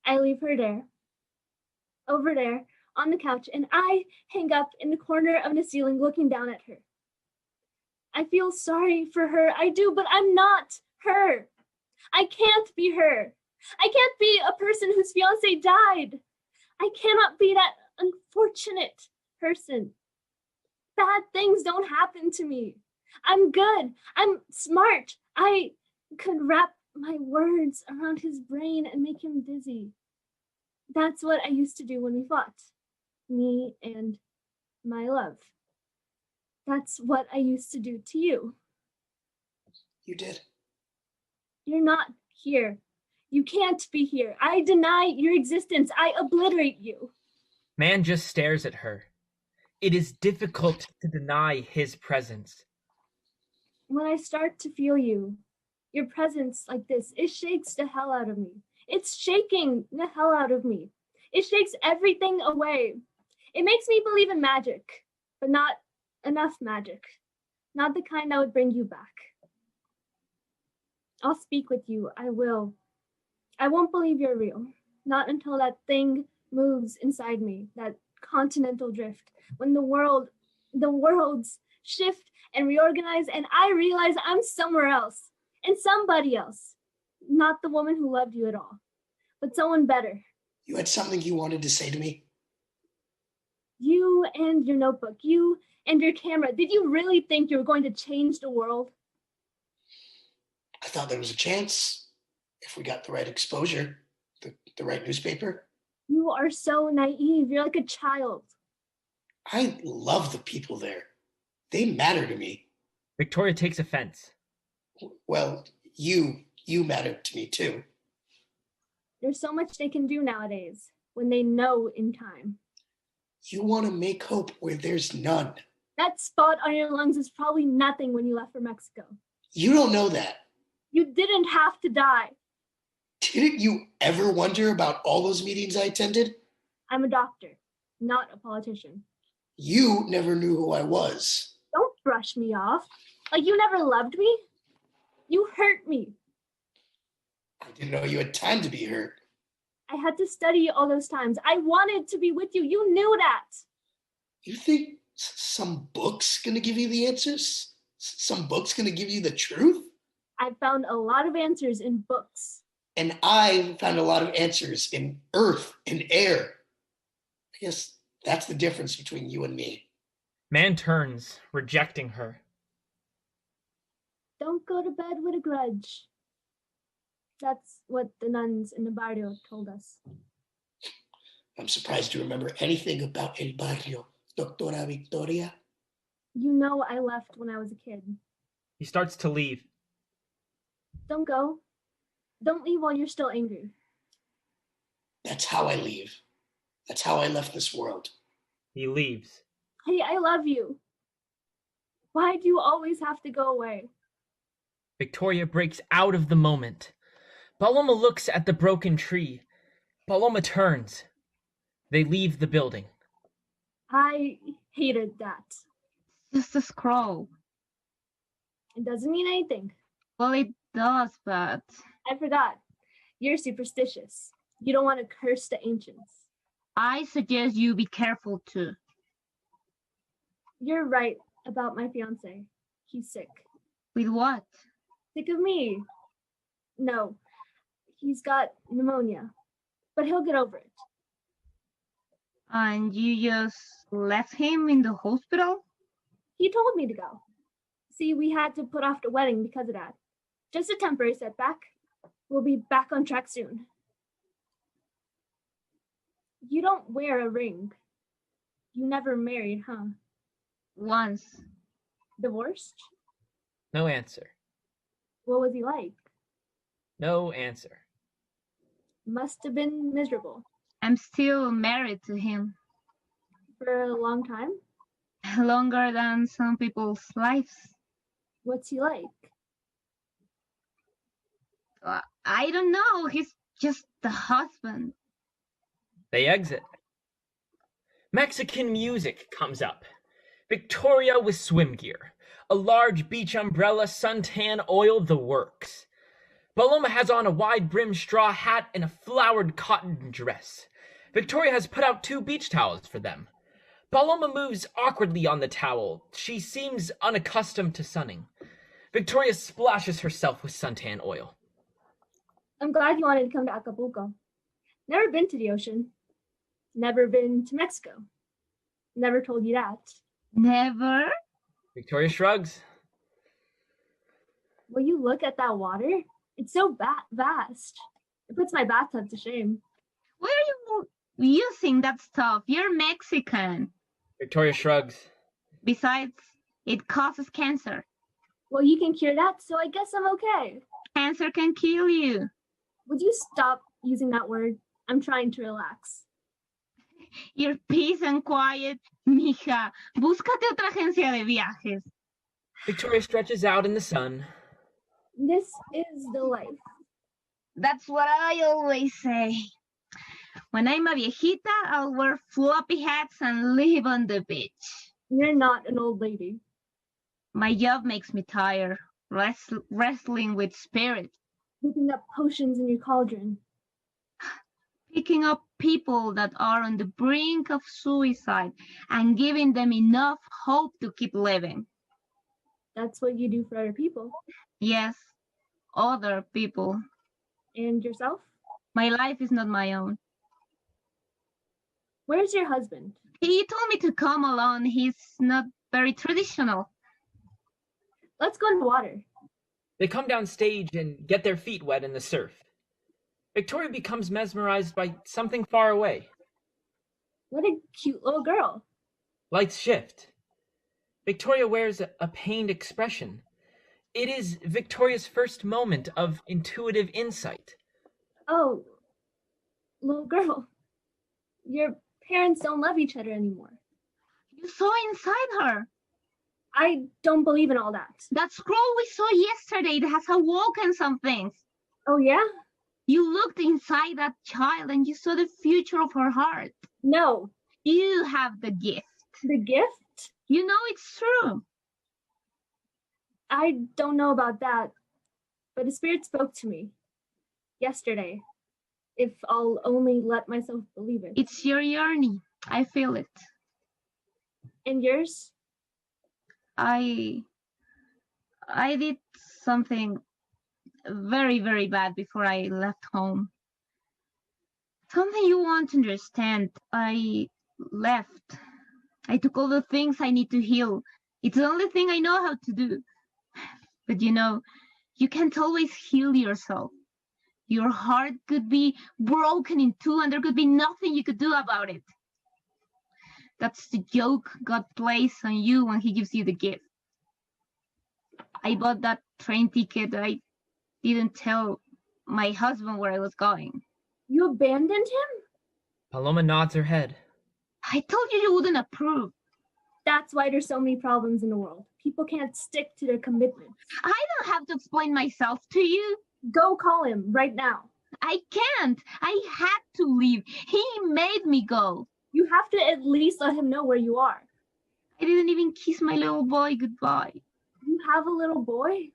I leave her there, over there, on the couch, and I hang up in the corner of the ceiling looking down at her. I feel sorry for her, I do, but I'm not her. I can't be her. I can't be a person whose fiancé died. I cannot be that unfortunate person. Bad things don't happen to me. I'm good. I'm smart. I could wrap my words around his brain and make him dizzy. That's what I used to do when we fought. Me and my love. That's what I used to do to you. You did. You're not here. You can't be here. I deny your existence. I obliterate you. Man just stares at her. It is difficult to deny his presence. When I start to feel you, your presence like this, it shakes the hell out of me. It's shaking the hell out of me. It shakes everything away. It makes me believe in magic, but not enough magic. Not the kind that would bring you back. I'll speak with you. I will. I won't believe you're real. Not until that thing moves inside me, that continental drift, when the worlds shift and reorganize, and I realize I'm somewhere else, and somebody else. Not the woman who loved you at all, but someone better. You had something you wanted to say to me? You and your notebook, you and your camera. Did you really think you were going to change the world? I thought there was a chance if we got the right exposure, the right newspaper. You are so naive. You're like a child. I love the people there. They matter to me. Victoria takes offense. Well, you matter to me too. There's so much they can do nowadays when they know in time. You want to make hope where there's none. That spot on your lungs is probably nothing when you left for Mexico. You don't know that. You didn't have to die. Didn't you ever wonder about all those meetings I attended? I'm a doctor, not a politician. You never knew who I was. Don't brush me off. Like you never loved me. You hurt me. I didn't know you had time to be hurt. I had to study all those times. I wanted to be with you. You knew that. You think some book's gonna give you the answers? Some book's gonna give you the truth? I found a lot of answers in books. And I found a lot of answers in earth and air. I guess that's the difference between you and me. Man turns, rejecting her. Don't go to bed with a grudge. That's what the nuns in the barrio told us. I'm surprised you remember anything about El Barrio, Doctora Victoria. You know I left when I was a kid. He starts to leave. Don't go. Don't leave while you're still angry. That's how I leave. That's how I left this world. He leaves. Hey, I love you. Why do you always have to go away? Victoria breaks out of the moment. Paloma looks at the broken tree. Paloma turns. They leave the building. I hated that. Just a scroll. It doesn't mean anything. Well, it does, but I forgot. You're superstitious. You don't want to curse the ancients. I suggest you be careful too. You're right about my fiance. He's sick. With what? Sick of me. No, he's got pneumonia, but he'll get over it. And you just left him in the hospital? He told me to go. See, we had to put off the wedding because of that. Just a temporary setback. We'll be back on track soon. You don't wear a ring. You never married, huh? Once. Divorced? No answer. What was he like? No answer. Must have been miserable. I'm still married to him. For a long time? Longer than some people's lives. What's he like? I don't know. He's just the husband. They exit. Mexican music comes up. Victoria with swim gear. A large beach umbrella, suntan oil, the works. Paloma has on a wide-brimmed straw hat and a flowered cotton dress. Victoria has put out 2 beach towels for them. Paloma moves awkwardly on the towel. She seems unaccustomed to sunning. Victoria splashes herself with suntan oil. I'm glad you wanted to come to Acapulco. Never been to the ocean. Never been to Mexico. Never told you that. Never? Victoria shrugs. Will you look at that water? It's so vast. It puts my bathtub to shame. Where are you using that stuff? You're Mexican. Victoria shrugs. Besides, it causes cancer. Well, you can cure that, so I guess I'm okay. Cancer can kill you. Would you stop using that word? I'm trying to relax. Your peace and quiet, mija. Búscate otra agencia de viajes. Victoria stretches out in the sun. This is the life. That's what I always say. When I'm a viejita, I'll wear floppy hats and live on the beach. You're not an old lady. My job makes me tired, wrestling with spirits, Whipping up potions in your cauldron. picking up people that are on the brink of suicide and giving them enough hope to keep living. That's what you do for other people. Yes, other people. And yourself? My life is not my own. Where's your husband? He told me to come alone. He's not very traditional. Let's go in the water. They come down stage and get their feet wet in the surf. Victoria becomes mesmerized by something far away. What a cute little girl. Lights shift. Victoria wears a pained expression. It is Victoria's first moment of intuitive insight. Oh, little girl. Your parents don't love each other anymore. You saw inside her. I don't believe in all that. That scroll we saw yesterday that has awoken some things. Oh, yeah? You looked inside that child and you saw the future of her heart. No. You have the gift. The gift? You know it's true. I don't know about that, but the spirit spoke to me yesterday. If I'll only let myself believe it. It's your journey. I feel it. And yours? I did something very, very bad before I left home. Something you won't understand. I left. I took all the things I need to heal. It's the only thing I know how to do. But you know, you can't always heal yourself. Your heart could be broken in two and there could be nothing you could do about it. That's the joke God plays on you when he gives you the gift. I bought that train ticket. I didn't tell my husband where I was going. You abandoned him? Paloma nods her head. I told you you wouldn't approve. That's why there's so many problems in the world. People can't stick to their commitments. I don't have to explain myself to you. Go call him right now. I can't. I had to leave. He made me go. You have to at least let him know where you are. I didn't even kiss my little boy goodbye. You have a little boy?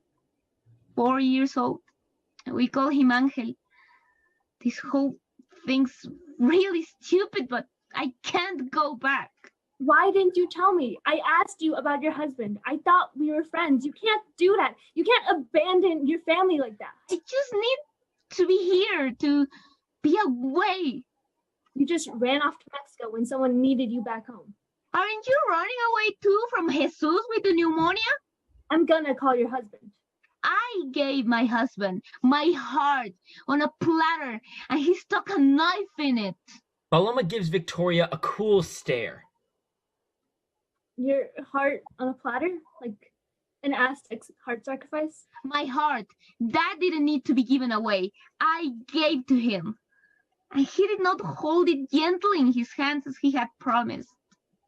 4 years old. We call him Ángel. This whole thing's really stupid, but I can't go back. Why didn't you tell me? I asked you about your husband. I thought we were friends. You can't do that. You can't abandon your family like that. I just need to be here, to be away. You just ran off to Mexico when someone needed you back home. Aren't you running away too from Jesus with the pneumonia? I'm gonna call your husband. I gave my husband my heart on a platter and he stuck a knife in it. Paloma gives Victoria a cool stare. Your heart on a platter? Like an Aztec heart sacrifice? My heart, that didn't need to be given away. I gave to him. And he did not hold it gently in his hands as he had promised.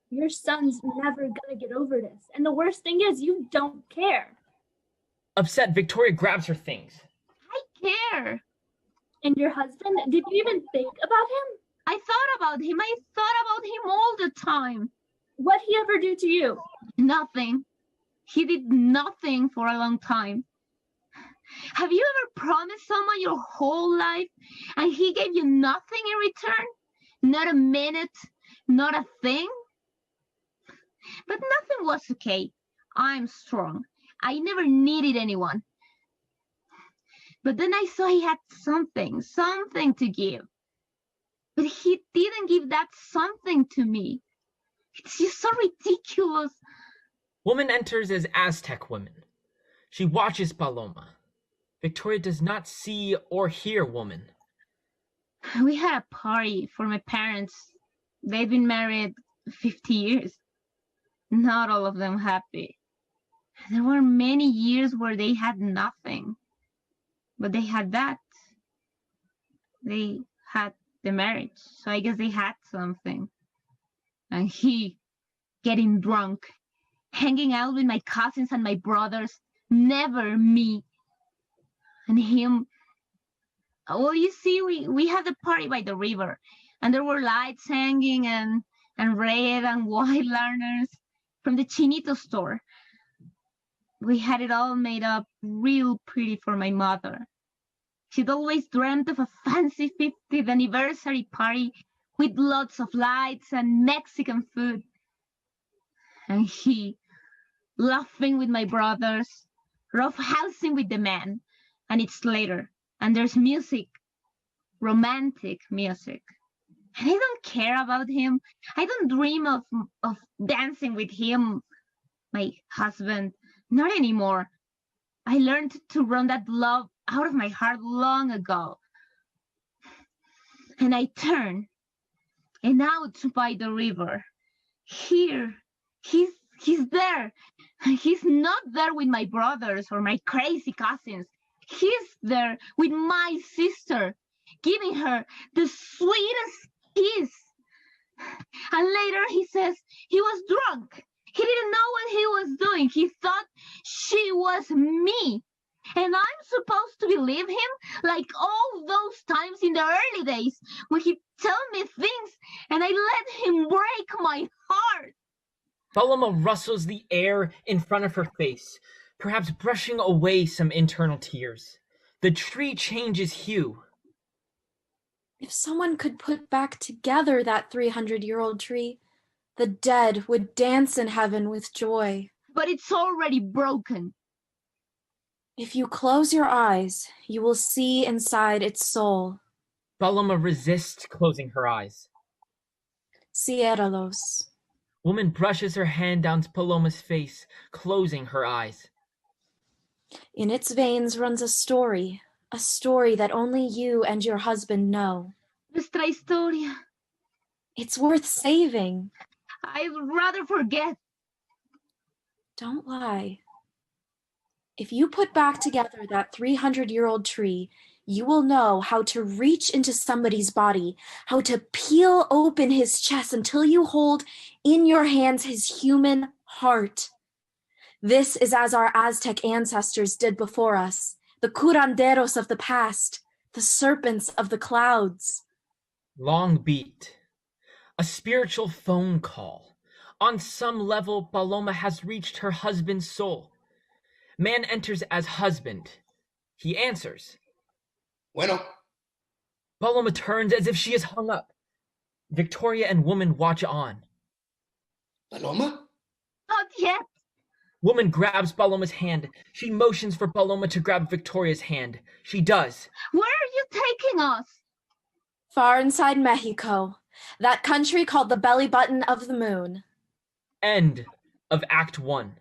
Your son's never gonna get over this. And the worst thing is, you don't care. Upset, Victoria grabs her things. I care. And your husband, did you even think about him? I thought about him. I thought about him all the time. What'd he ever do to you? Nothing. He did nothing for a long time. Have you ever promised someone your whole life and he gave you nothing in return? Not a minute, not a thing? But nothing was okay. I'm strong. I never needed anyone. But then I saw he had something to give. But he didn't give that something to me. It's just so ridiculous. Woman enters as Aztec woman. She watches Paloma. Victoria does not see or hear woman. We had a party for my parents. They've been married 50 years. Not all of them happy. There were many years where they had nothing. But they had that. they had the marriage, so I guess they had something. And he getting drunk, hanging out with my cousins and my brothers, never me. And him, well, you see, we had a party by the river, and there were lights hanging and red and white lanterns from the Chinito store. We had it all made up real pretty for my mother. She'd always dreamt of a fancy 50th anniversary party with lots of lights and Mexican food. And he, laughing with my brothers, roughhousing with the men, and it's later, and there's music, romantic music. And I don't care about him. I don't dream of dancing with him, my husband, not anymore. I learned to run that love out of my heart long ago. And I turn, and out by the river, here, he's there. He's not there with my brothers or my crazy cousins. He's there with my sister, giving her the sweetest kiss. And later he says he was drunk. He didn't know what he was doing. He thought she was me. And I'm supposed to believe him like all those times in the early days when he told me things and I let him break my heart. Paloma rustles the air in front of her face, perhaps brushing away some internal tears. The tree changes hue. If someone could put back together that 300-year-old tree, the dead would dance in heaven with joy. But it's already broken. If you close your eyes, you will see inside its soul. Paloma resists closing her eyes. Ciérralos. Woman brushes her hand down Paloma's face, closing her eyes. In its veins runs a story that only you and your husband know. Nuestra historia. It's worth saving. I'd rather forget. Don't lie. If you put back together that 300-year-old tree, you will know how to reach into somebody's body, how to peel open his chest until you hold in your hands his human heart. This is as our Aztec ancestors did before us, the curanderos of the past, the serpents of the clouds. Long beat. A spiritual phone call. On some level, Paloma has reached her husband's soul. Man enters as husband. He answers. Bueno. Paloma turns as if she is hung up. Victoria and woman watch on. Paloma? Not yet. Woman grabs Paloma's hand. She motions for Paloma to grab Victoria's hand. She does. Where are you taking us? Far inside Mexico, that country called the belly button of the moon. End of Act 1.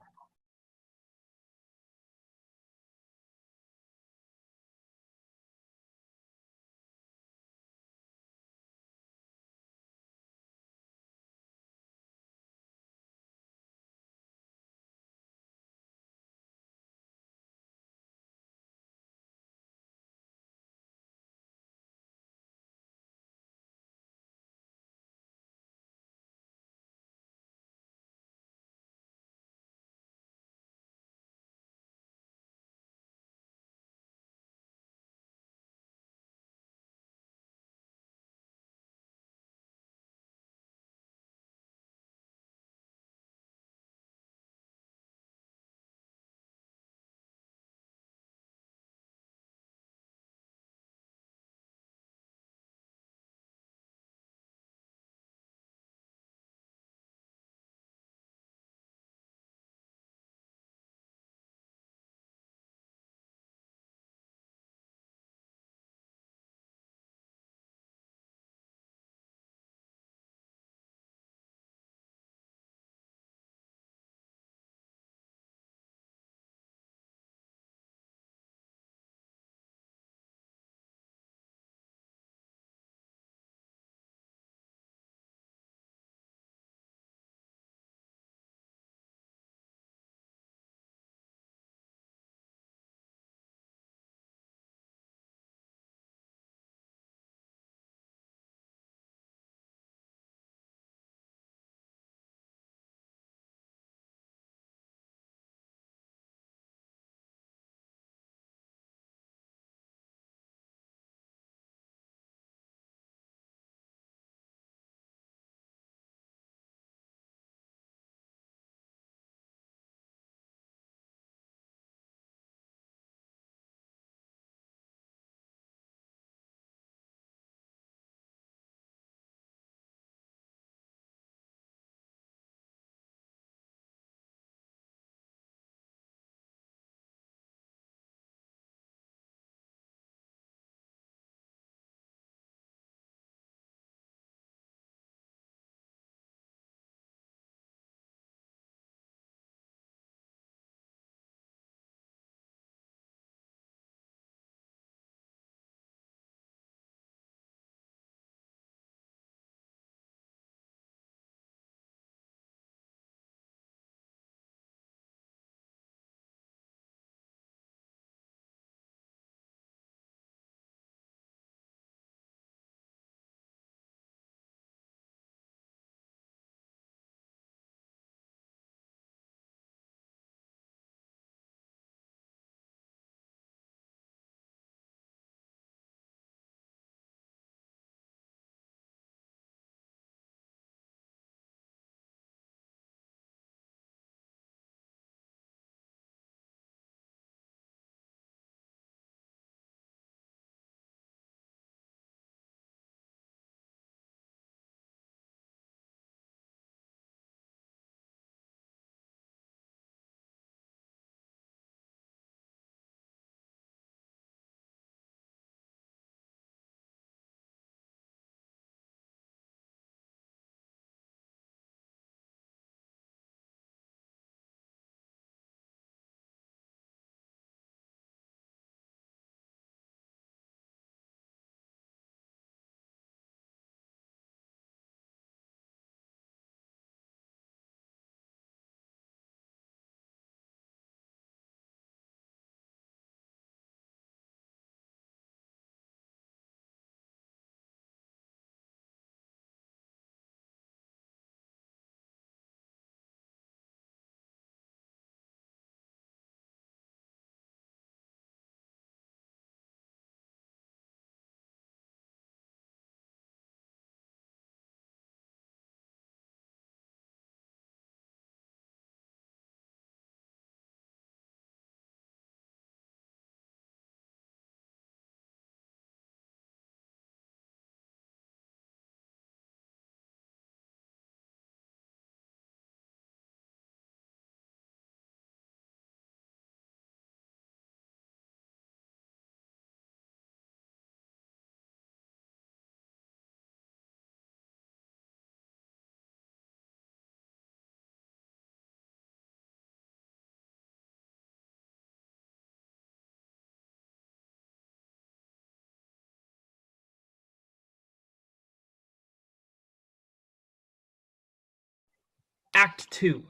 Act 2.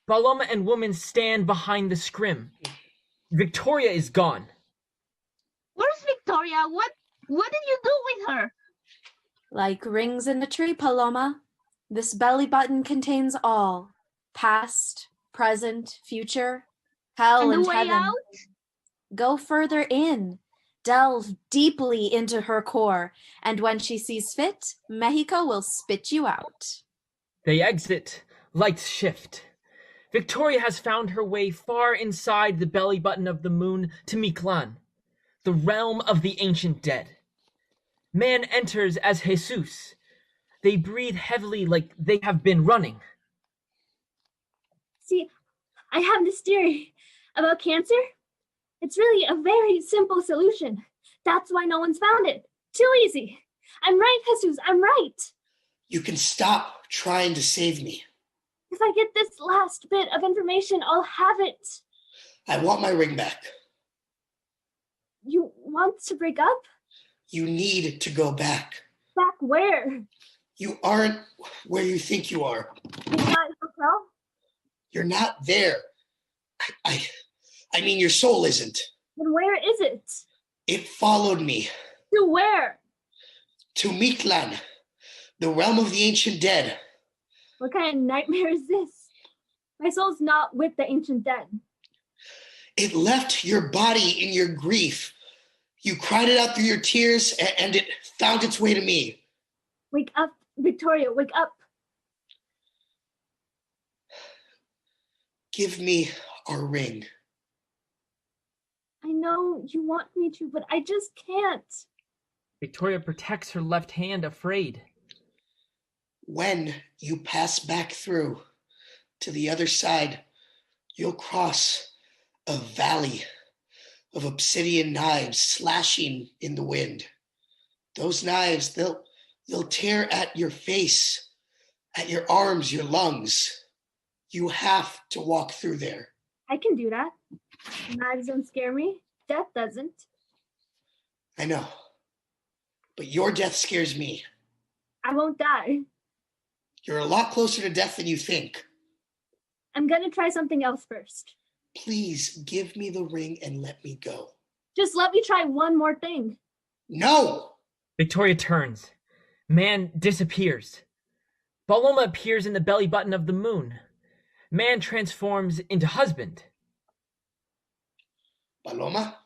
Paloma and woman stand behind the scrim. Victoria is gone. Where's Victoria? What did you do with her? Like rings in a tree, Paloma. This belly button contains all. Past, present, future, hell And and the way heaven. out? Go further in. Delve deeply into her core. And when she sees fit, Mexico will spit you out. They exit. Lights shift. Victoria has found her way far inside the belly button of the moon to Mictlan, the realm of the ancient dead. Man enters as Jesus. They breathe heavily like they have been running. See, I have this theory about cancer. It's really a very simple solution. That's why no one's found it. Too easy. I'm right, Jesus. I'm right. You can stop trying to save me. If I get this last bit of information, I'll have it. I want my ring back. You want to break up? You need to go back. Back where? You aren't where you think you are. In that hotel? You're not there. I mean, your soul isn't. Then where is it? It followed me To where? to Mictlan, the realm of the ancient dead. What kind of nightmare is this? My soul's not with the ancient dead. It left your body in your grief. You cried it out through your tears, and it found its way to me. Wake up, Victoria, wake up. Give me our ring. I know you want me to, but I just can't. Victoria protects her left hand, afraid. When you pass back through to the other side, you'll cross a valley of obsidian knives slashing in the wind. Those knives, they'll tear at your face, at your arms, your lungs. You have to walk through there. I can do that. Knives don't scare me. Death doesn't. I know. But your death scares me. I won't die. You're a lot closer to death than you think. I'm gonna try something else first. Please give me the ring and let me go. Just let me try one more thing. No! Victoria turns. Man disappears. Paloma appears in the belly button of the moon. Man transforms into husband. Paloma?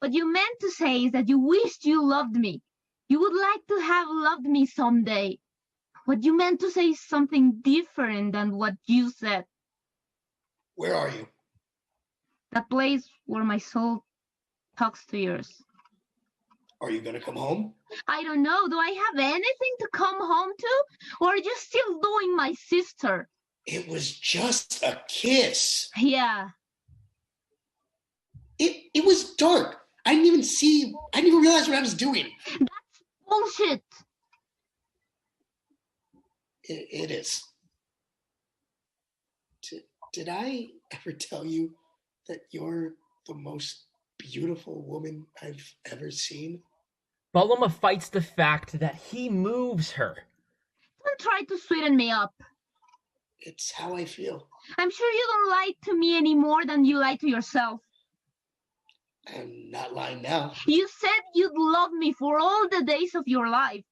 What you meant to say is that you wished you loved me. You would like to have loved me someday. What you meant to say is something different than what you said. Where are you? That place where my soul talks to yours. Are you going to come home? I don't know. Do I have anything to come home to? Or are you still doing my sister? It was just a kiss. Yeah. It was dark. I didn't even realize what I was doing. That's bullshit. It is. Did I ever tell you that you're the most beautiful woman I've ever seen? Paloma fights the fact that he moves her. Don't try to sweeten me up. It's how I feel. I'm sure you don't lie to me any more than you lie to yourself. I'm not lying now. You said you'd love me for all the days of your life.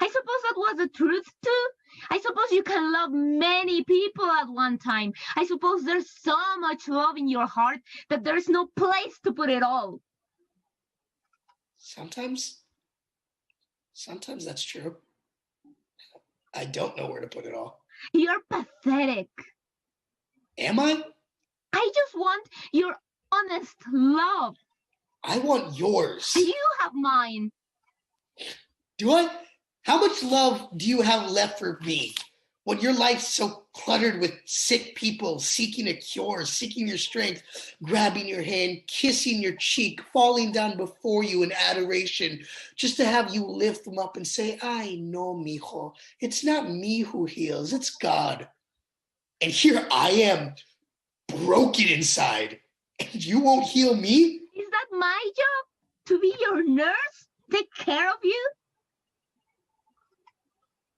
I suppose that was the truth too. I suppose you can love many people at one time. I suppose there's so much love in your heart that there's no place to put it all. Sometimes that's true. I don't know where to put it all. You're pathetic. Am I? I just want your honest love. I want yours. You have mine. Do I? How much love do you have left for me? When your life's so cluttered with sick people seeking a cure, seeking your strength, grabbing your hand, kissing your cheek, falling down before you in adoration, just to have you lift them up and say, I know, mijo. It's not me who heals, it's God. And here I am, broken inside, and you won't heal me? Is that my job? To be your nurse? Take care of you?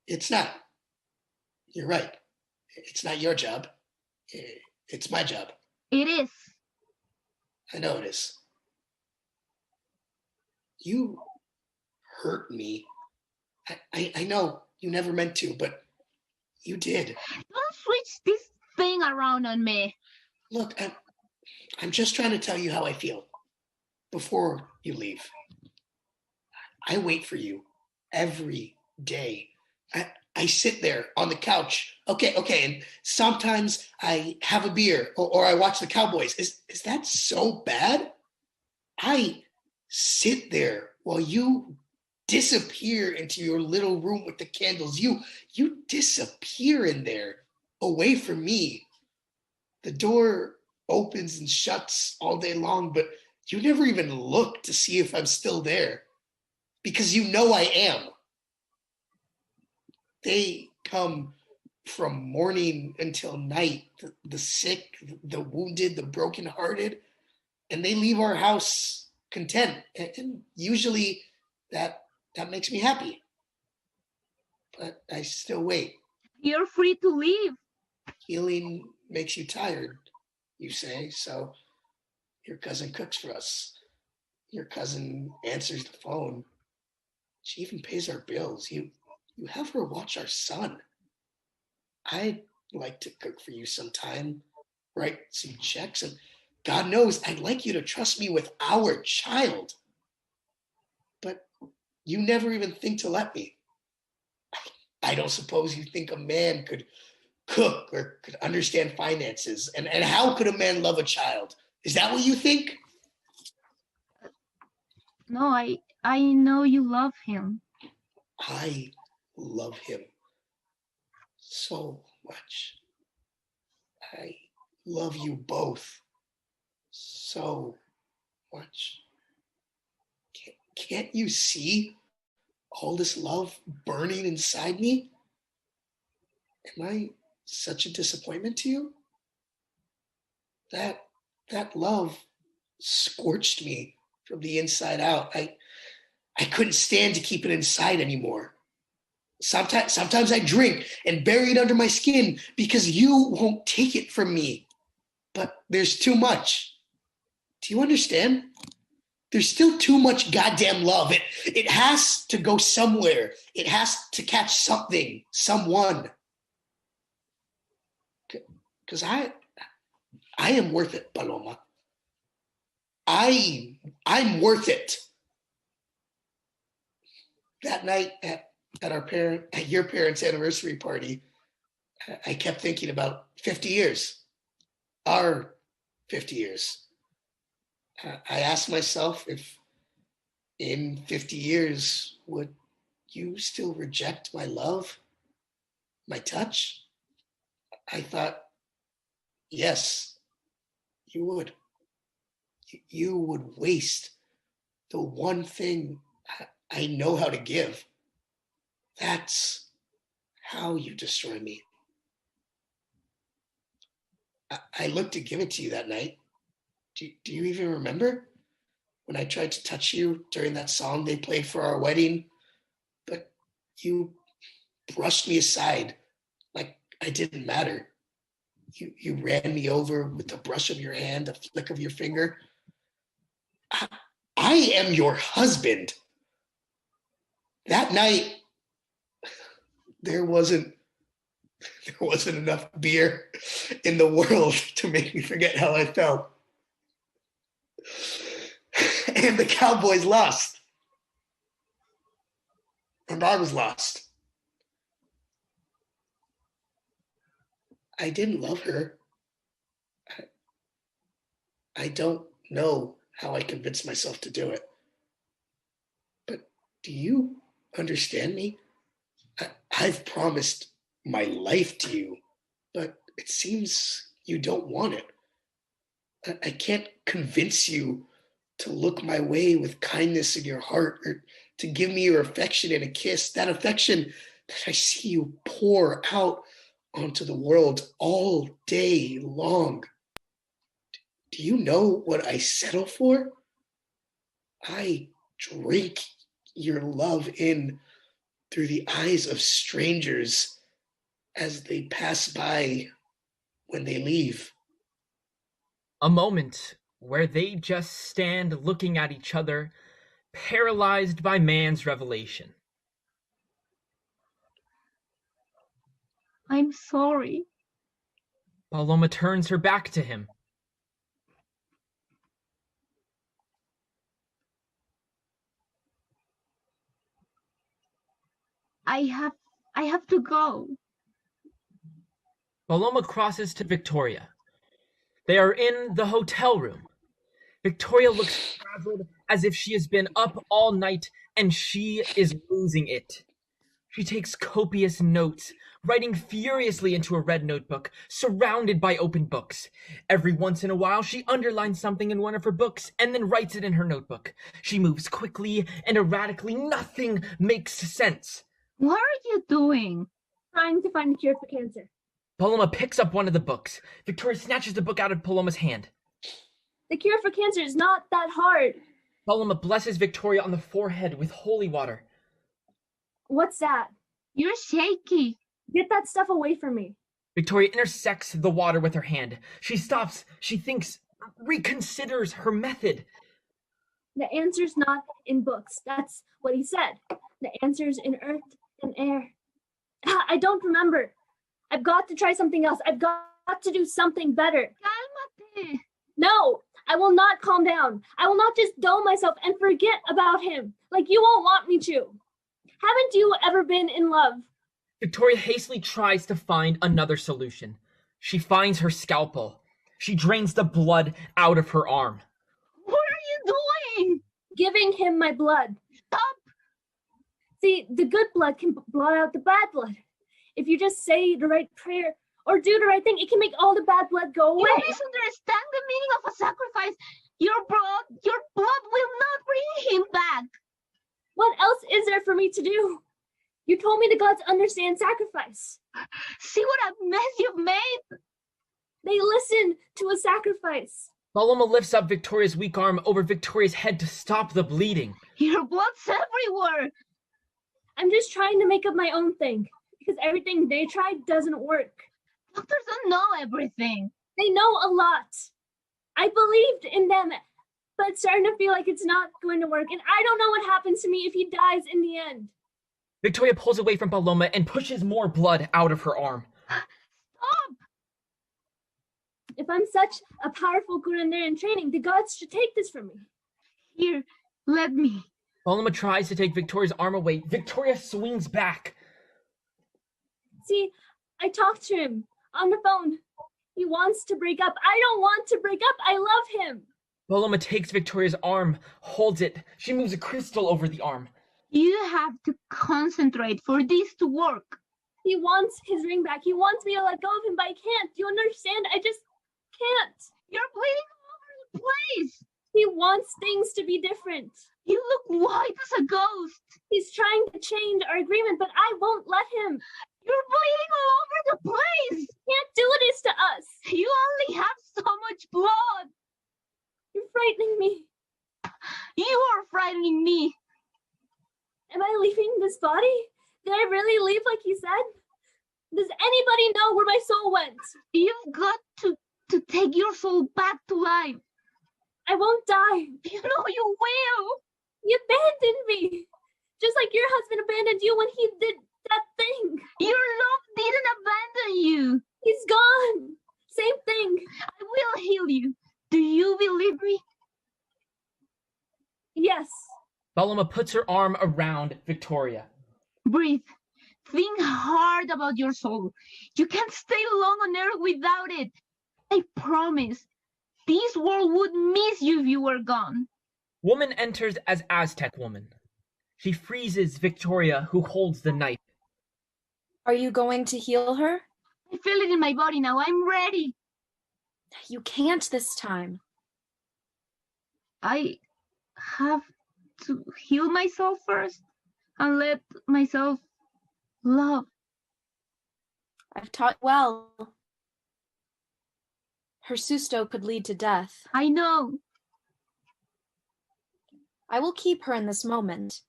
It's not. You're right. It's not your job. It's my job. It is. I know it is. You hurt me. I know you never meant to, but you did. Don't switch this thing around on me. Look, I'm just trying to tell you how I feel before you leave. I wait for you every day. I sit there on the couch. Okay, and sometimes I have a beer or I watch the Cowboys. Is that so bad? I sit there while you disappear into your little room with the candles. You disappear in there away from me. The door opens and shuts all day long, but you never even look to see if I'm still there because you know I am. They come from morning until night, the sick, the wounded, the brokenhearted, and they leave our house content. And usually that makes me happy. But I still wait. You're free to leave. Healing makes you tired, you say, so your cousin cooks for us. Your cousin answers the phone. She even pays our bills. You have her watch our son. I'd like to cook for you sometime, write some checks, and God knows I'd like you to trust me with our child. But you never even think to let me. I don't suppose you think a man could cook or could understand finances. And how could a man love a child? Is that what you think? No, I know you love him. I love him so much. I love you both so much. Can't you see all this love burning inside me? Am I such a disappointment to you? That love scorched me from the inside out. I couldn't stand to keep it inside anymore. Sometimes I drink and bury it under my skin because you won't take it from me. But there's too much. Do you understand? There's still too much goddamn love. It has to go somewhere. It has to catch something, someone. Because I am worth it, Paloma. I'm worth it. That night at your parents' anniversary party, I kept thinking about 50 years, our 50 years. I asked myself if in 50 years, would you still reject my love, my touch? I thought, yes, you would. You would waste the one thing I know how to give. That's how you destroy me. I looked to give it to you that night. Do you even remember when I tried to touch you during that song they played for our wedding? But you brushed me aside like I didn't matter. You ran me over with the brush of your hand, a flick of your finger. I am your husband. That night, there wasn't enough beer in the world to make me forget how I felt. And the Cowboys lost. And I was lost. I didn't love her. I don't know how I convinced myself to do it. But do you understand me? I've promised my life to you, but it seems you don't want it. I can't convince you to look my way with kindness in your heart or to give me your affection and a kiss, that affection that I see you pour out onto the world all day long. Do you know what I settle for? I drink your love in through the eyes of strangers as they pass by when they leave. A moment where they just stand looking at each other, paralyzed by man's revelation. I'm sorry. Paloma turns her back to him. I have to go. Paloma crosses to Victoria. They are in the hotel room. Victoria looks frazzled as if she has been up all night and she is losing it. She takes copious notes, writing furiously into a red notebook, surrounded by open books. Every once in a while, she underlines something in one of her books and then writes it in her notebook. She moves quickly and erratically. Nothing makes sense. What are you doing? Trying to find a cure for cancer. Paloma picks up one of the books. Victoria snatches the book out of Paloma's hand. The cure for cancer is not that hard. Paloma blesses Victoria on the forehead with holy water. What's that? You're shaky. Get that stuff away from me. Victoria intersects the water with her hand. She stops. She thinks, reconsiders her method. The answer's not in books. That's what he said. The answer's in earth and air. I don't remember. I've got to try something else. I've got to do something better. Cálmate. No, I will not calm down. I will not just dull myself and forget about him like you won't want me to. Haven't you ever been in love? Victoria hastily tries to find another solution. She finds her scalpel. She drains the blood out of her arm. What are you doing? Giving him my blood. Stop. See, the good blood can blot out the bad blood. If you just say the right prayer or do the right thing, it can make all the bad blood go away. You misunderstand the meaning of a sacrifice. Your blood will not bring him back. What else is there for me to do? You told me the gods understand sacrifice. See what a mess you've made? They listen to a sacrifice. Paloma lifts up Victoria's weak arm over Victoria's head to stop the bleeding. Your blood's everywhere. I'm just trying to make up my own thing because everything they tried doesn't work. Doctors don't know everything. They know a lot. I believed in them, but it's starting to feel like it's not going to work. And I don't know what happens to me if he dies in the end. Victoria pulls away from Paloma and pushes more blood out of her arm. Stop! If I'm such a powerful curandera in training, the gods should take this from me. Here, let me. Paloma tries to take Victoria's arm away. Victoria swings back. See, I talked to him on the phone. He wants to break up. I don't want to break up. I love him. Paloma takes Victoria's arm, holds it. She moves a crystal over the arm. You have to concentrate for this to work. He wants his ring back. He wants me to let go of him, but I can't. Do you understand? I just can't. You're bleeding all over the place. He wants things to be different. You look white as a ghost. He's trying to change our agreement, but I won't let him. You're bleeding all over the place. He can't do this to us. You only have so much blood. You're frightening me. You are frightening me. Am I leaving this body? Did I really leave like he said? Does anybody know where my soul went? You've got to take your soul back to life. I won't die. You know you will. You abandoned me. Just like your husband abandoned you when he did that thing. Your love didn't abandon you. He's gone. Same thing. I will heal you. Do you believe me? Yes. Paloma puts her arm around Victoria. Breathe. Think hard about your soul. You can't stay long on earth without it. I promise. This world would miss you if you were gone. Woman enters as Aztec woman. She freezes Victoria, who holds the knife. Are you going to heal her? I feel it in my body now. I'm ready. You can't this time. I have to heal myself first and let myself love. I've taught well. Her susto could lead to death. I know. I will keep her in this moment,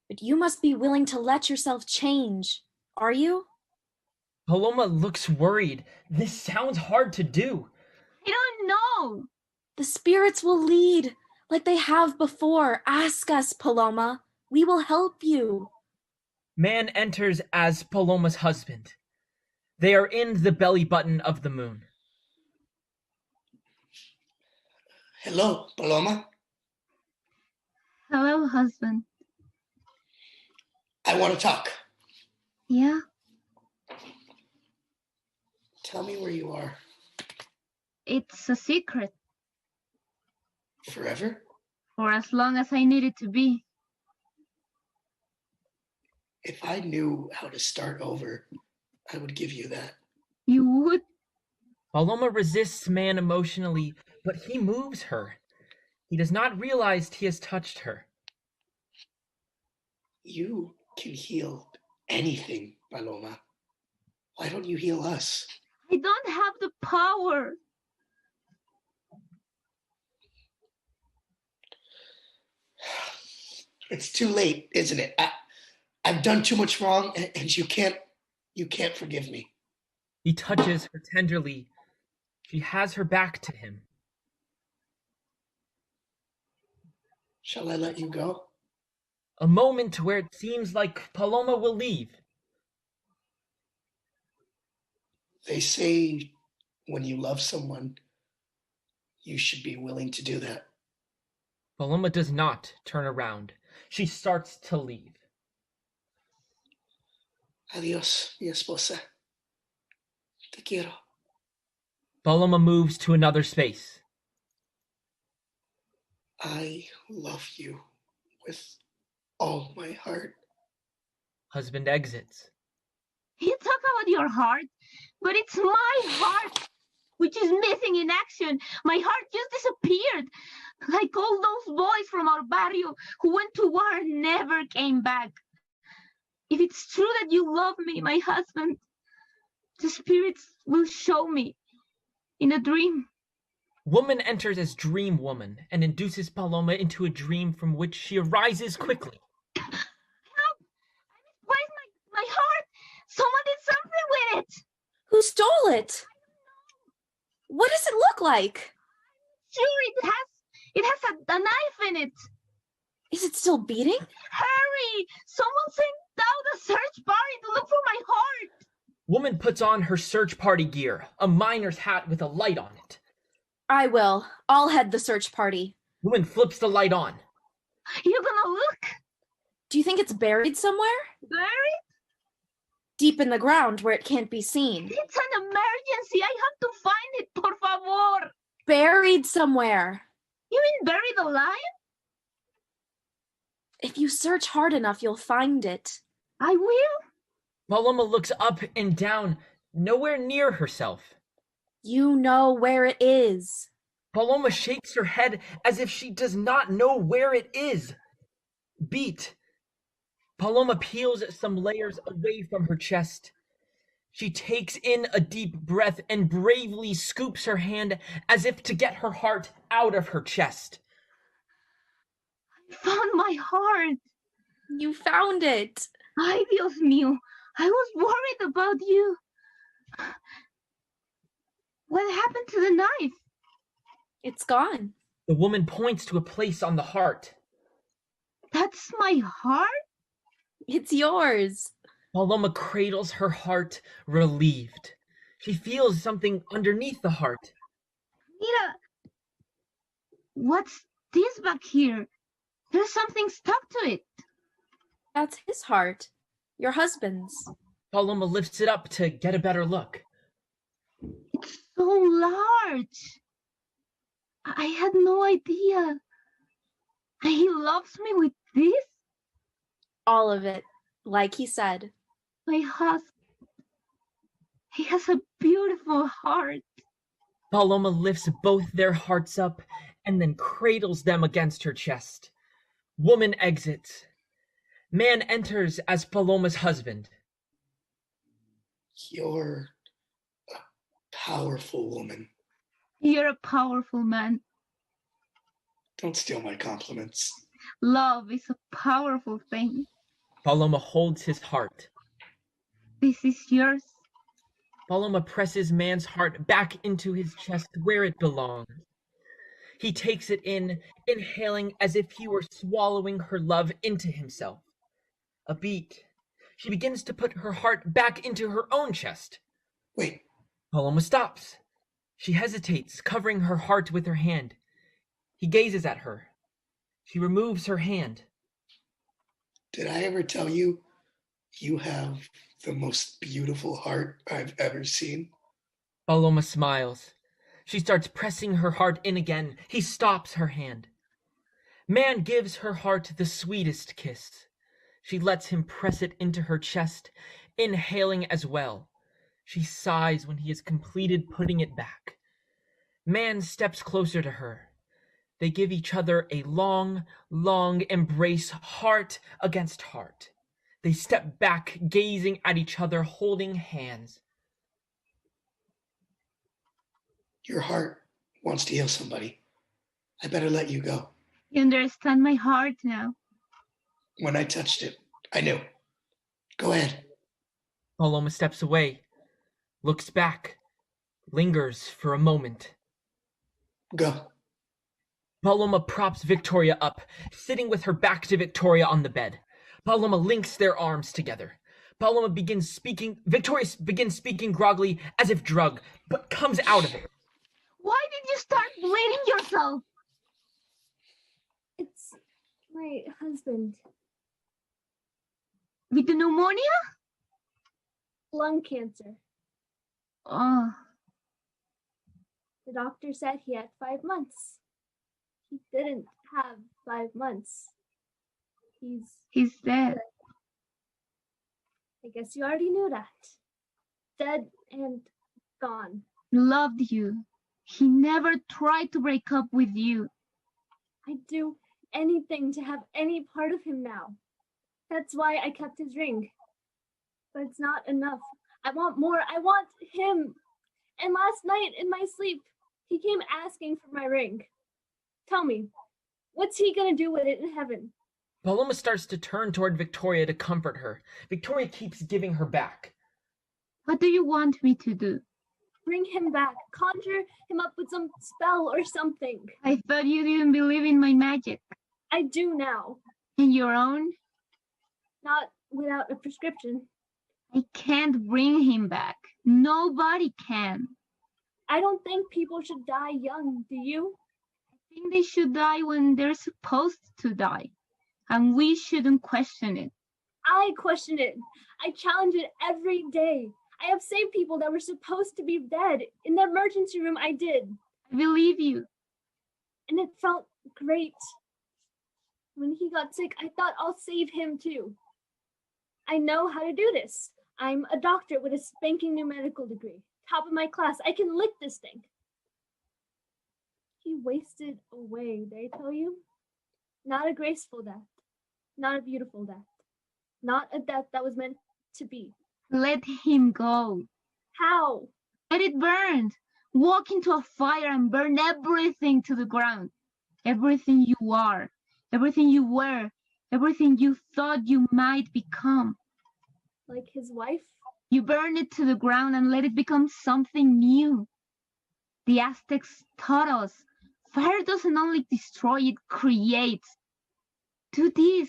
but you must be willing to let yourself change. Are you? Paloma looks worried. This sounds hard to do. I don't know. The spirits will lead, like they have before. Ask us, Paloma. We will help you. Man enters as Paloma's husband. They are in the belly button of the moon. Hello, Paloma. Hello, husband. I want to talk. Yeah? Tell me where you are. It's a secret. Forever? For as long as I need it to be. If I knew how to start over, I would give you that. You would? Paloma resists man emotionally, but he moves her. He does not realize he has touched her. You can heal anything, Paloma. Why don't you heal us? I don't have the power. It's too late, isn't it? I've done too much wrong, and you can't forgive me. He touches her tenderly. She has her back to him. Shall I let you go? A moment where it seems like Paloma will leave. They say when you love someone, you should be willing to do that. Paloma does not turn around. She starts to leave. Adios, mi esposa. Te quiero. Paloma moves to another space. I love you with all my heart. Husband exits. You talk about your heart, but it's my heart which is missing in action. My heart just disappeared. Like all those boys from our barrio who went to war and never came back. If it's true that you love me, my husband, the spirits will show me in a dream. Woman enters as Dream Woman and induces Paloma into a dream from which she arises quickly. Help! Where's my heart? Someone did something with it. Who stole it? What does it look like? Sure, it has a knife in it. Is it still beating? Hurry! Someone sent out a search party to look for my heart. Woman puts on her search party gear, a miner's hat with a light on it. I will. I'll head the search party. Woman flips the light on. You're gonna look? Do you think it's buried somewhere? Buried? Deep in the ground where it can't be seen. It's an emergency. I have to find it, por favor. Buried somewhere. You mean buried alive? If you search hard enough, you'll find it. I will. Paloma looks up and down, nowhere near herself. You know where it is. Paloma shakes her head as if she does not know where it is. Beat. Paloma peels some layers away from her chest. She takes in a deep breath and bravely scoops her hand as if to get her heart out of her chest. I found my heart. You found it. Ay, Dios mío. I was worried about you. What happened to the knife? It's gone. The woman points to a place on the heart. That's my heart? It's yours. Paloma cradles her heart, relieved. She feels something underneath the heart. Mira, what's this back here? There's something stuck to it. That's his heart. Your husband's. Paloma lifts it up to get a better look. It's so large. I had no idea. He loves me with this? All of it, like he said. My husband. He has a beautiful heart. Paloma lifts both their hearts up and then cradles them against her chest. Woman exits. Man enters as Paloma's husband. You're a powerful woman. You're a powerful man. Don't steal my compliments. Love is a powerful thing. Paloma holds his heart. This is yours. Paloma presses man's heart back into his chest where it belongs. He takes it in, inhaling as if he were swallowing her love into himself. A beat. She begins to put her heart back into her own chest. Wait, Paloma stops. She hesitates, covering her heart with her hand. He gazes at her. She removes her hand. did I ever tell you you have the most beautiful heart I've ever seen? Paloma smiles. She starts pressing her heart in again. He stops her hand. Man gives her heart the sweetest kiss. She lets him press it into her chest, inhaling as well. She sighs when he has completed putting it back. Man steps closer to her. They give each other a long, long embrace, heart against heart. They step back, gazing at each other, holding hands. Your heart wants to heal somebody. I better let you go. You understand my heart now. When I touched it, I knew. Go ahead. Paloma steps away, looks back, lingers for a moment. Go. Paloma props Victoria up, sitting with her back to Victoria on the bed. Paloma links their arms together. Paloma begins speaking. Victoria begins speaking groggily, as if drugged, but comes out of it. Why did you start bleeding yourself? It's my husband. With the pneumonia? Lung cancer. Oh, The doctor said he had 5 months. He didn't have 5 months. he's dead. I guess you already knew that. Dead and gone. Loved you. He never tried to break up with you. I'd do anything to have any part of him now. That's why I kept his ring. But it's not enough. I want more. I want him. And last night in my sleep, he came asking for my ring. Tell me, what's he gonna do with it in heaven? Paloma starts to turn toward Victoria to comfort her. Victoria keeps giving her back. What do you want me to do? Bring him back. Conjure him up with some spell or something. I thought you didn't believe in my magic. I do now. In your own? Not without a prescription. I can't bring him back. Nobody can. I don't think people should die young, do you? I think they should die when they're supposed to die. And we shouldn't question it. I question it. I challenge it every day. I have saved people that were supposed to be dead. In the emergency room, I did. I believe you. And it felt great. When he got sick, I thought I'll save him too. I know how to do this. I'm a doctor with a spanking new medical degree. Top of my class. I can lick this thing. He wasted away, did I tell you? Not a graceful death. Not a beautiful death. Not a death that was meant to be. Let him go. How? Let it burn. Walk into a fire and burn everything to the ground. Everything you are, everything you were, everything you thought you might become. Like his wife? You burn it to the ground and let it become something new. The Aztecs taught us, fire doesn't only destroy, it creates. Do this,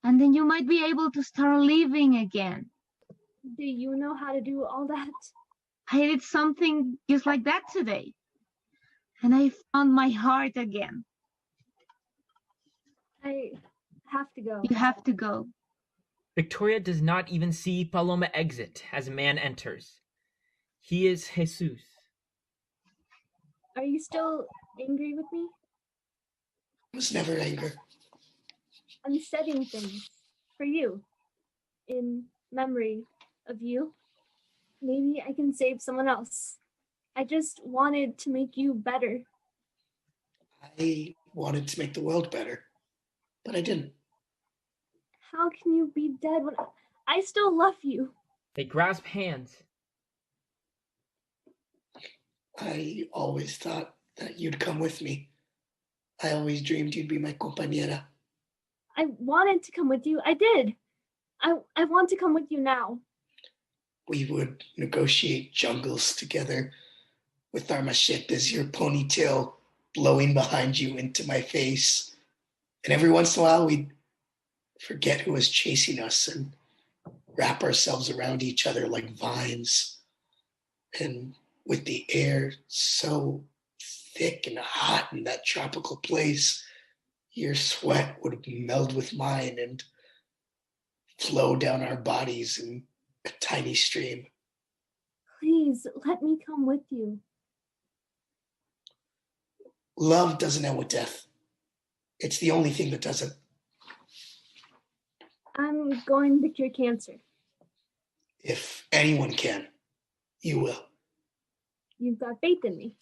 and then you might be able to start living again. Do you know how to do all that? I did something just like that today, and I found my heart again. I have to go. You have to go. Victoria does not even see Paloma exit as a man enters. He is Jesus. Are you still angry with me? I was never angry. I'm setting things for you in memory of you. Maybe I can save someone else. I just wanted to make you better. I wanted to make the world better, but I didn't. How can you be dead when I still love you? They grasp hands. I always thought that you'd come with me. I always dreamed you'd be my compañera. I wanted to come with you. I did. I want to come with you now. We would negotiate jungles together with our machetes, your ponytail blowing behind you into my face. And every once in a while, we'd forget who was chasing us and wrap ourselves around each other like vines. And with the air so thick and hot in that tropical place, your sweat would meld with mine and flow down our bodies in a tiny stream. Please let me come with you. Love doesn't end with death. It's the only thing that doesn't. I'm going to cure cancer. If anyone can, you will. You've got faith in me.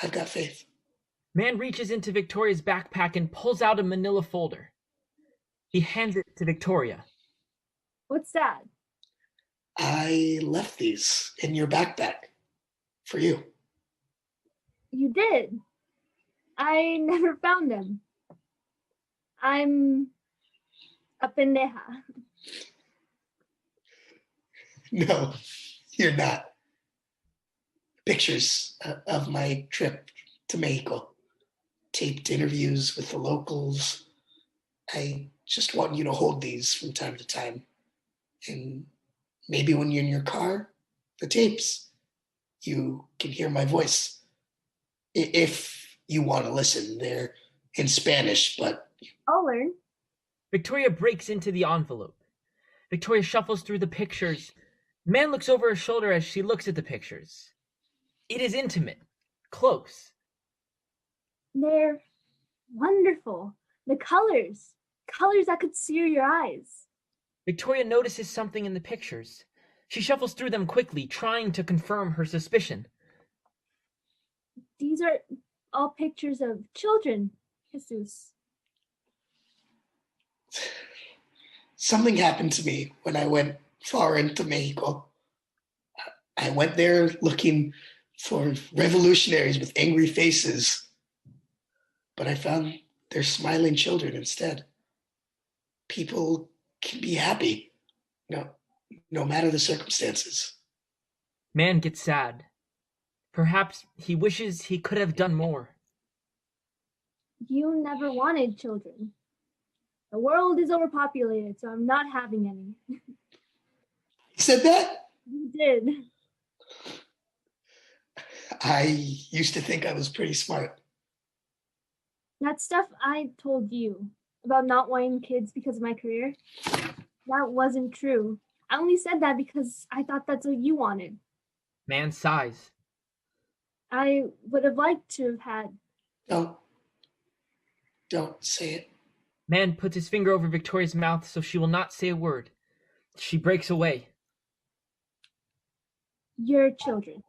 I've got faith. Man reaches into Victoria's backpack and pulls out a manila folder. He hands it to Victoria. What's that? I left these in your backpack for you. You did. I never found them. I'm a pendeja. No, you're not. Pictures of my trip to Mexico. Taped interviews with the locals. I just want you to hold these from time to time. And maybe when you're in your car, the tapes, you can hear my voice. If you want to listen, they're in Spanish, but... I'll learn. Victoria breaks into the envelope. Victoria shuffles through the pictures. Man looks over her shoulder as she looks at the pictures. It is intimate, close. They're wonderful. The colors that could sear your eyes. Victoria notices something in the pictures. She shuffles through them quickly, trying to confirm her suspicion. These are all pictures of children, Jesus. Something happened to me when I went far into Mexico. I went there looking for revolutionaries with angry faces, but I found they're smiling children instead. People can be happy, no matter the circumstances. Man gets sad. Perhaps he wishes he could have done more. You never wanted children. The world is overpopulated, so I'm not having any. You said that? You did. I used to think I was pretty smart. That stuff I told you about not wanting kids because of my career, that wasn't true. I only said that because I thought that's what you wanted. Man sighs. I would have liked to have had. Don't say it. Man puts his finger over Victoria's mouth so she will not say a word. She breaks away. Your children.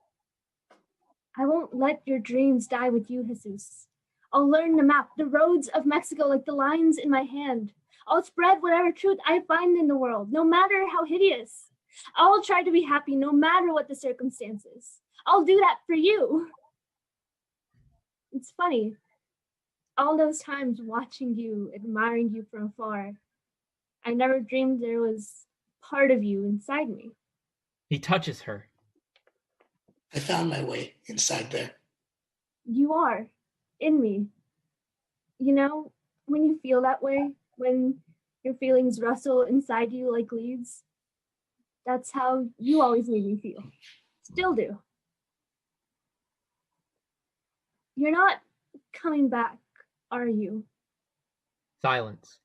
I won't let your dreams die with you, Jesus. I'll learn to map the roads of Mexico like the lines in my hand. I'll spread whatever truth I find in the world, no matter how hideous. I'll try to be happy no matter what the circumstances. I'll do that for you. It's funny. All those times watching you, admiring you from afar, I never dreamed there was part of you inside me. He touches her. I found my way inside there. You are, in me. You know, when you feel that way, when your feelings rustle inside you like leaves, that's how you always made me feel. Still do. You're not coming back, are you? Silence.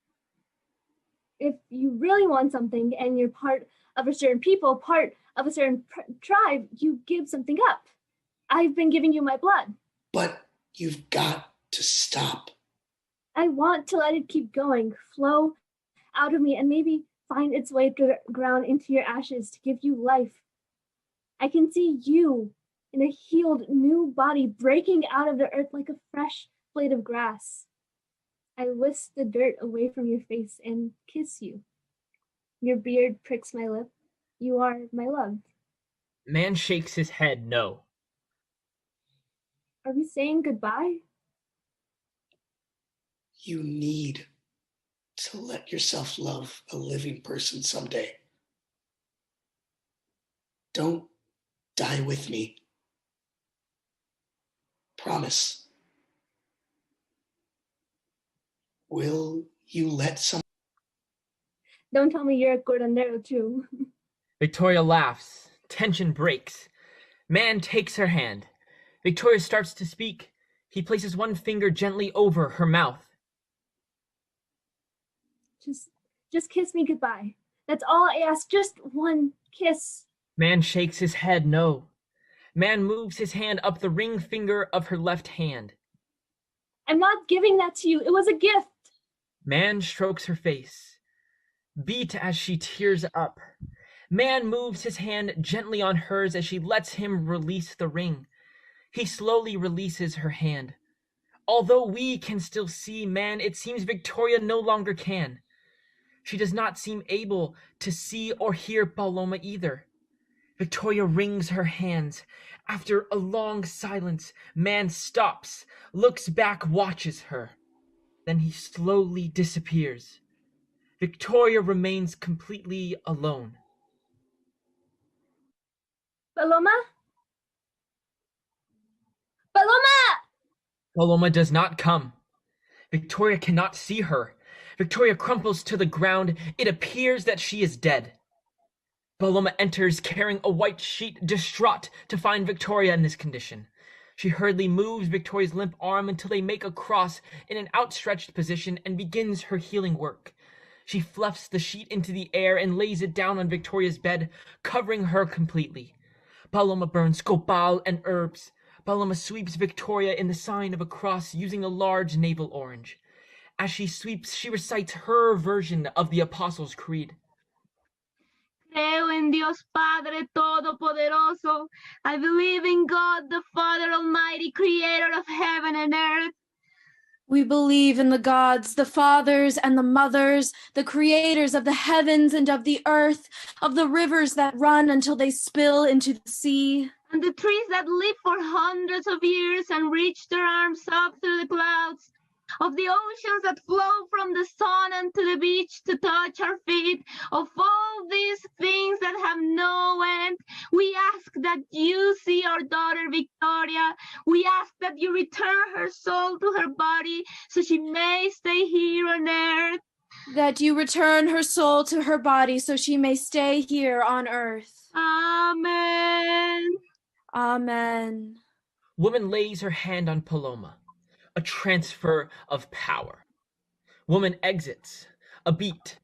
If you really want something and you're part of a certain people, part of a certain tribe, you give something up. I've been giving you my blood. But you've got to stop. I want to let it keep going, flow out of me, and maybe find its way through the ground into your ashes to give you life. I can see you in a healed new body breaking out of the earth like a fresh blade of grass. I whisk the dirt away from your face and kiss you. Your beard pricks my lip. You are my love. Man shakes his head no. Are we saying goodbye? You need to let yourself love a living person someday. Don't die with me. Promise. Will you let some? Don't tell me you're a curandero too. Victoria laughs. Tension breaks. Man takes her hand. Victoria starts to speak. He places one finger gently over her mouth. Just kiss me goodbye. That's all I ask. Just one kiss. Man shakes his head no. Man moves his hand up the ring finger of her left hand. I'm not giving that to you. It was a gift. Man strokes her face. Beat as she tears up. Man moves his hand gently on hers as she lets him release the ring. He slowly releases her hand. Although we can still see Man, it seems Victoria no longer can. She does not seem able to see or hear Paloma either. Victoria wrings her hands. After a long silence, Man stops, looks back, watches her. Then he slowly disappears. Victoria remains completely alone. Paloma? Paloma! Paloma does not come. Victoria cannot see her. Victoria crumples to the ground. It appears that she is dead. Paloma enters carrying a white sheet, distraught to find Victoria in this condition. She hurriedly moves Victoria's limp arm until they make a cross in an outstretched position and begins her healing work. She fluffs the sheet into the air and lays it down on Victoria's bed, covering her completely. Paloma burns copal and herbs. Paloma sweeps Victoria in the sign of a cross using a large navel orange. As she sweeps, she recites her version of the Apostles' Creed. Creo en Dios Padre Todopoderoso. I believe in God the Father Almighty, creator of heaven and earth. We believe in the gods, the fathers and the mothers, the creators of the heavens and of the earth, of the rivers that run until they spill into the sea. And the trees that live for hundreds of years and reach their arms up through the clouds, of the oceans that flow from the sun and to the beach to touch our feet, of all these things that have no end. We ask that you see our daughter Victoria. We ask that you return her soul to her body so she may stay here on earth. That you return her soul to her body so she may stay here on earth. Amen. Amen. Woman lays her hand on Paloma. A transfer of power. Woman exits. A beat.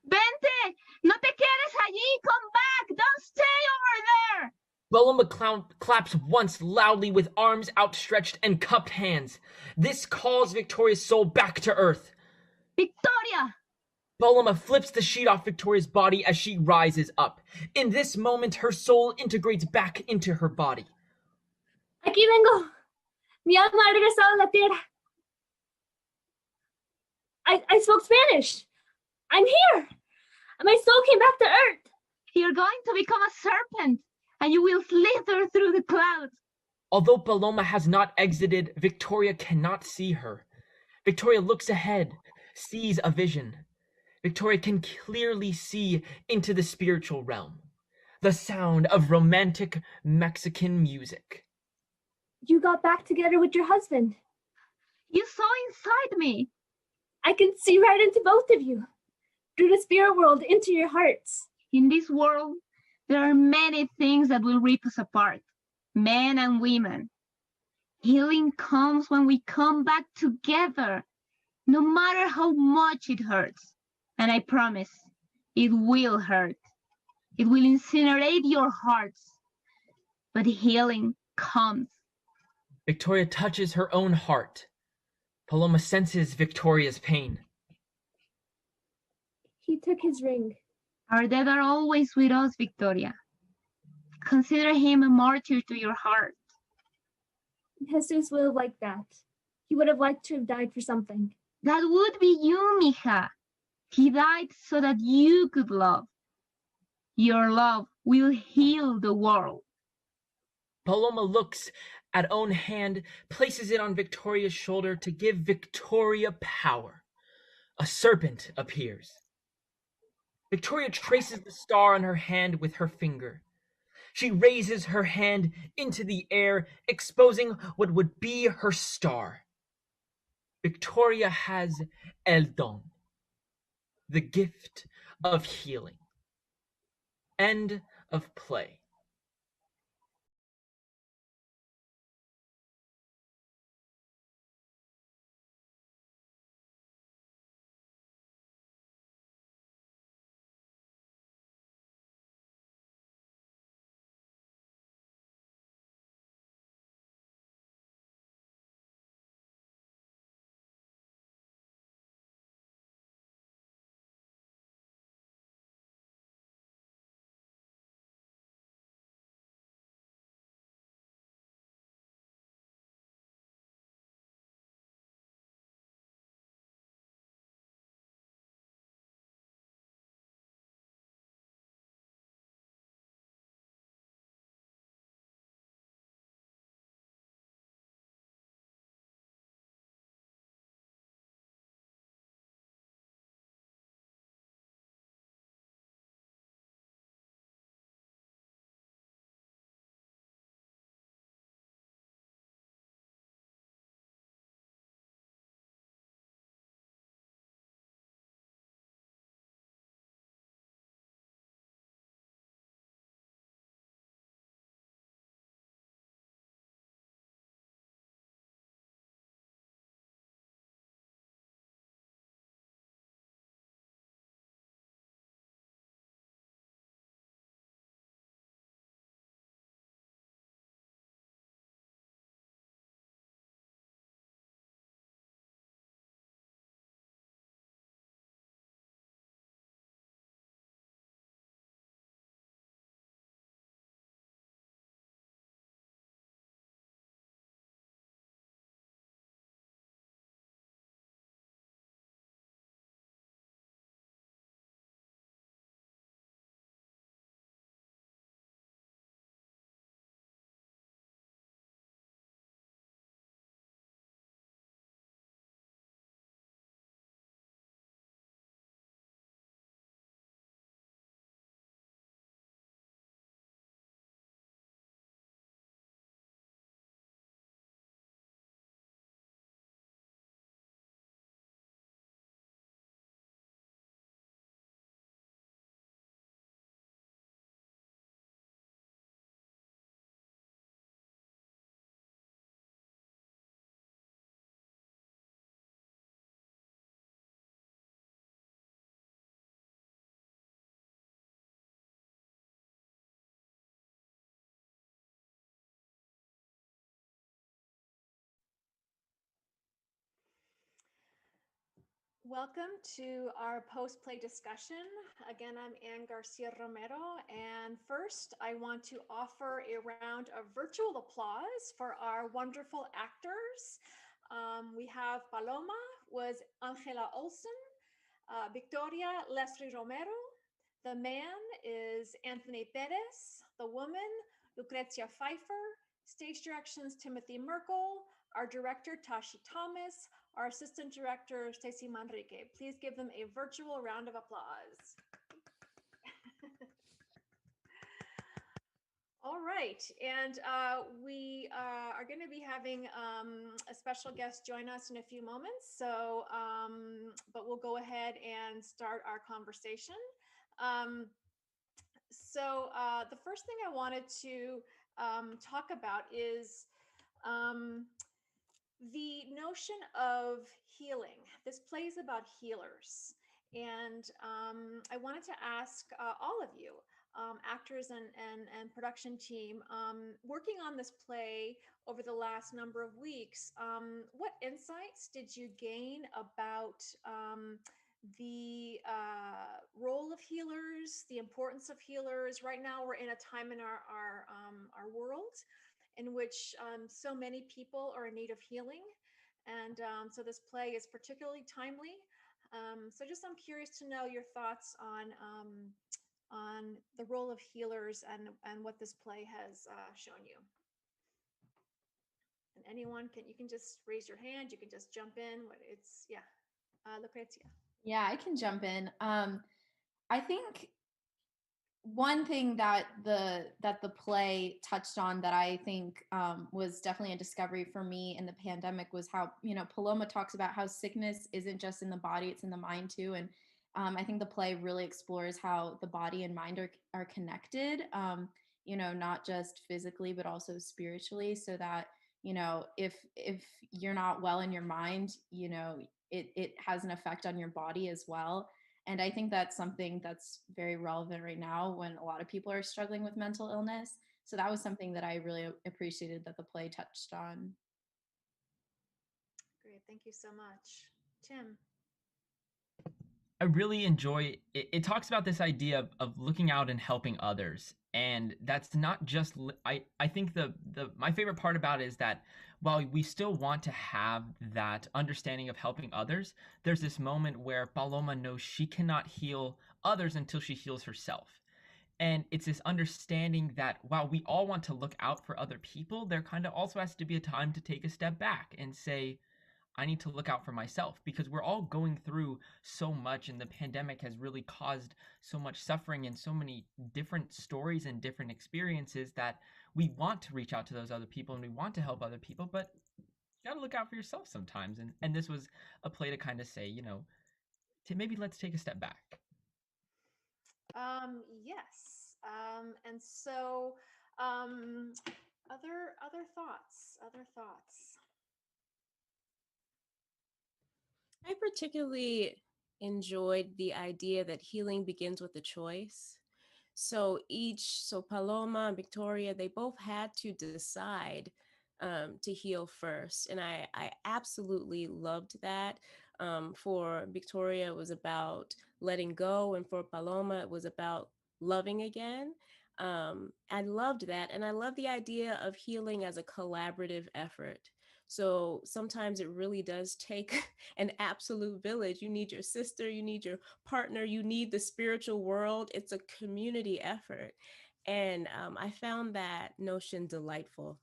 Vente, no te quedes allí, come back, don't stay over there. Paloma claps once loudly with arms outstretched and cupped hands. This calls Victoria's soul back to earth. Victoria! Paloma flips the sheet off Victoria's body as she rises up. In this moment, her soul integrates back into her body. Aquí vengo. Mi alma ha regresado a la tierra. I spoke Spanish. I'm here. My soul came back to earth. You're going to become a serpent, and you will slither through the clouds. Although Paloma has not exited, Victoria cannot see her. Victoria looks ahead, sees a vision. Victoria can clearly see into the spiritual realm. The sound of romantic Mexican music. You got back together with your husband. You saw inside me. I can see right into both of you, through the spirit world, into your hearts. In this world, there are many things that will rip us apart, men and women. Healing comes when we come back together, no matter how much it hurts. And I promise, it will hurt. It will incinerate your hearts. But healing comes. Victoria touches her own heart. Paloma senses Victoria's pain. He took his ring. Our dead are always with us, Victoria. Consider him a martyr to your heart. Jesus would have liked that. He would have liked to have died for something. That would be you, mija. He died so that you could love. Your love will heal the world. Paloma looks at own hand, places it on Victoria's shoulder to give Victoria power. A serpent appears. Victoria traces the star on her hand with her finger. She raises her hand into the air, exposing what would be her star. Victoria has el don, the gift of healing. End of play. Welcome to our post-play discussion. Again, I'm Anne Garcia Romero, and first I want to offer a round of virtual applause for our wonderful actors. We have Paloma was Ángela Olssen, Victoria Lesli Romero, the man is Anthony Perez, the woman Lucrezia Phifer, stage directions Timothy Merkle, our director Tashi Thomas, our assistant director, Stacy Manrique. Please give them a virtual round of applause. All right, and we are going to be having a special guest join us in a few moments. So, but we'll go ahead and start our conversation. The first thing I wanted to talk about is the notion of healing. This play is about healers. And I wanted to ask all of you, actors and production team, working on this play over the last number of weeks, what insights did you gain about the role of healers, the importance of healers? Right now, we're in a time in our world in which so many people are in need of healing. And so this play is particularly timely. So just I'm curious to know your thoughts on the role of healers and what this play has shown you. And anyone you can just raise your hand, you can just jump in. Lucrezia. Yeah, I can jump in. I think one thing that the play touched on that I think was definitely a discovery for me in the pandemic was how, Paloma talks about how sickness isn't just in the body, it's in the mind too. And I think the play really explores how the body and mind are connected, not just physically, but also spiritually, so that, if you're not well in your mind, it has an effect on your body as well. And I think that's something that's very relevant right now when a lot of people are struggling with mental illness. So that was something that I really appreciated that the play touched on. Great, thank you so much. Tim. I really enjoy it. It talks about this idea of looking out and helping others. And that's not just I think the my favorite part about it is that while we still want to have that understanding of helping others, there's this moment where Paloma knows she cannot heal others until she heals herself. And it's this understanding that while we all want to look out for other people, there kind of also has to be a time to take a step back and say, I need to look out for myself, because we're all going through so much, and the pandemic has really caused so much suffering and so many different stories and different experiences that we want to reach out to those other people and we want to help other people, but you got to look out for yourself sometimes. And this was a play to kind of say, to maybe let's take a step back. Yes. And so other thoughts. I particularly enjoyed the idea that healing begins with a choice. So Paloma and Victoria, they both had to decide to heal first. And I absolutely loved that. For Victoria, it was about letting go. And for Paloma, it was about loving again. I loved that. And I love the idea of healing as a collaborative effort. So sometimes it really does take an absolute village. You need your sister, you need your partner, you need the spiritual world. It's a community effort. And I found that notion delightful.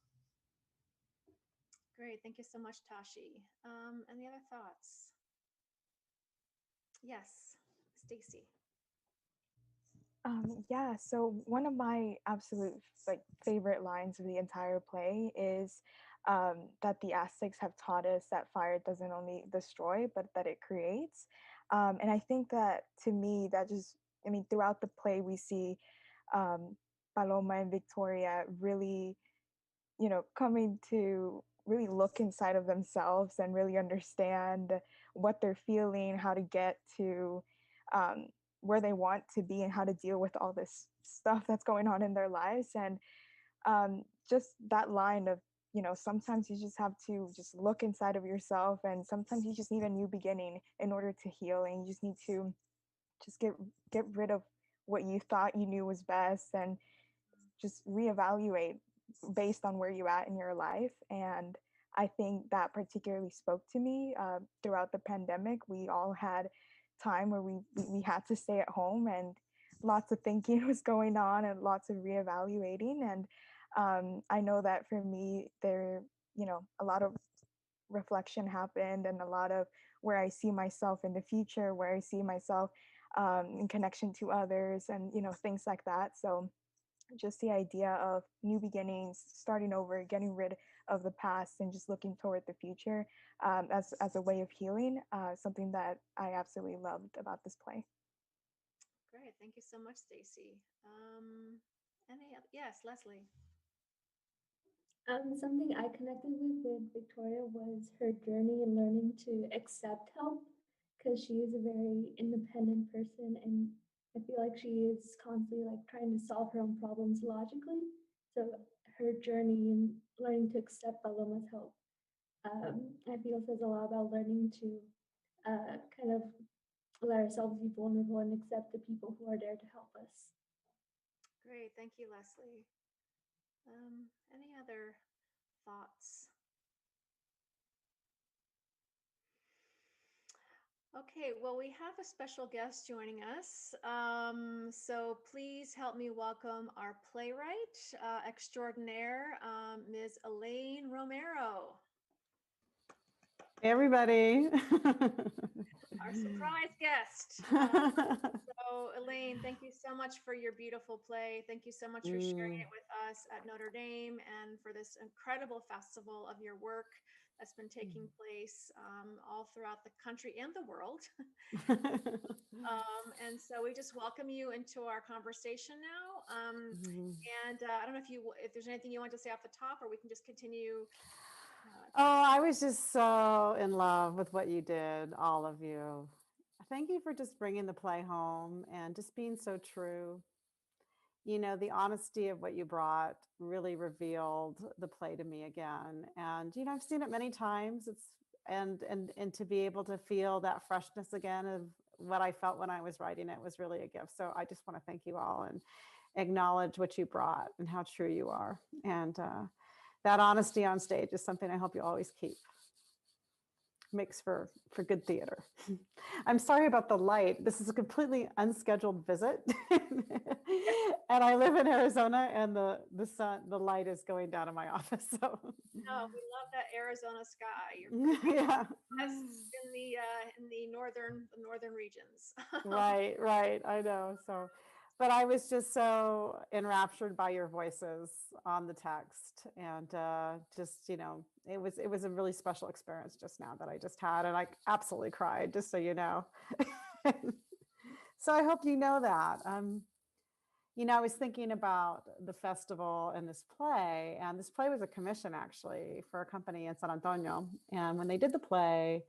Great, thank you so much, Tashi. Any other thoughts? Yes, Stacy. Yeah, so one of my absolute favorite lines of the entire play is that the Aztecs have taught us that fire doesn't only destroy, but that it creates. And I think that, to me, that just, throughout the play, we see Paloma and Victoria really, coming to really look inside of themselves and really understand what they're feeling, how to get to where they want to be, and how to deal with all this stuff that's going on in their lives. And just that line of, sometimes you just have to just look inside of yourself, and sometimes you just need a new beginning in order to heal, and you just need to just get rid of what you thought you knew was best, and just reevaluate based on where you're at in your life. And I think that particularly spoke to me throughout the pandemic. We all had time where we had to stay at home, and lots of thinking was going on, and lots of reevaluating. And I know that for me, there, a lot of reflection happened, and a lot of where I see myself in the future, where I see myself in connection to others, and things like that. So just the idea of new beginnings, starting over, getting rid of the past, and just looking toward the future as a way of healing, something that I absolutely loved about this play. Great, thank you so much, Stacy. Yes, Lesli. Something I connected with Victoria was her journey in learning to accept help, because she is a very independent person, and I feel like she is constantly trying to solve her own problems logically. So her journey in learning to accept Paloma's help, I feel says a lot about learning to kind of let ourselves be vulnerable and accept the people who are there to help us. Great, thank you, Lesli. Any other thoughts? Okay, well, we have a special guest joining us. So please help me welcome our playwright extraordinaire, Ms. Elaine Romero. Hey, everybody. Our surprise guest. So Elaine, thank you so much for your beautiful play. Thank you so much for sharing it with us at Notre Dame and for this incredible festival of your work that's been taking place all throughout the country and the world. And so we just welcome you into our conversation now. And I don't know if there's anything you want to say off the top, or we can just continue. Oh, I was just so in love with what you did, all of you. Thank you for just bringing the play home and just being so true. You know, the honesty of what you brought really revealed the play to me again. And, you know, I've seen it many times. And to be able to feel that freshness again of what I felt when I was writing it was really a gift. So I just want to thank you all and acknowledge what you brought and how true you are. And that honesty on stage is something I hope you always keep. Makes for good theater. I'm sorry about the light. This is a completely unscheduled visit. And I live in Arizona, and the light is going down in my office. So no, we love that Arizona sky. Yeah. That's in the northern regions. Right. I know. So, but I was just so enraptured by your voices on the text, and just, you know, it was a really special experience just now that I just had, and I absolutely cried, just so you know. So I hope you know that. You know, I was thinking about the festival and this play, and this play was a commission actually for a company in San Antonio. And when they did the play,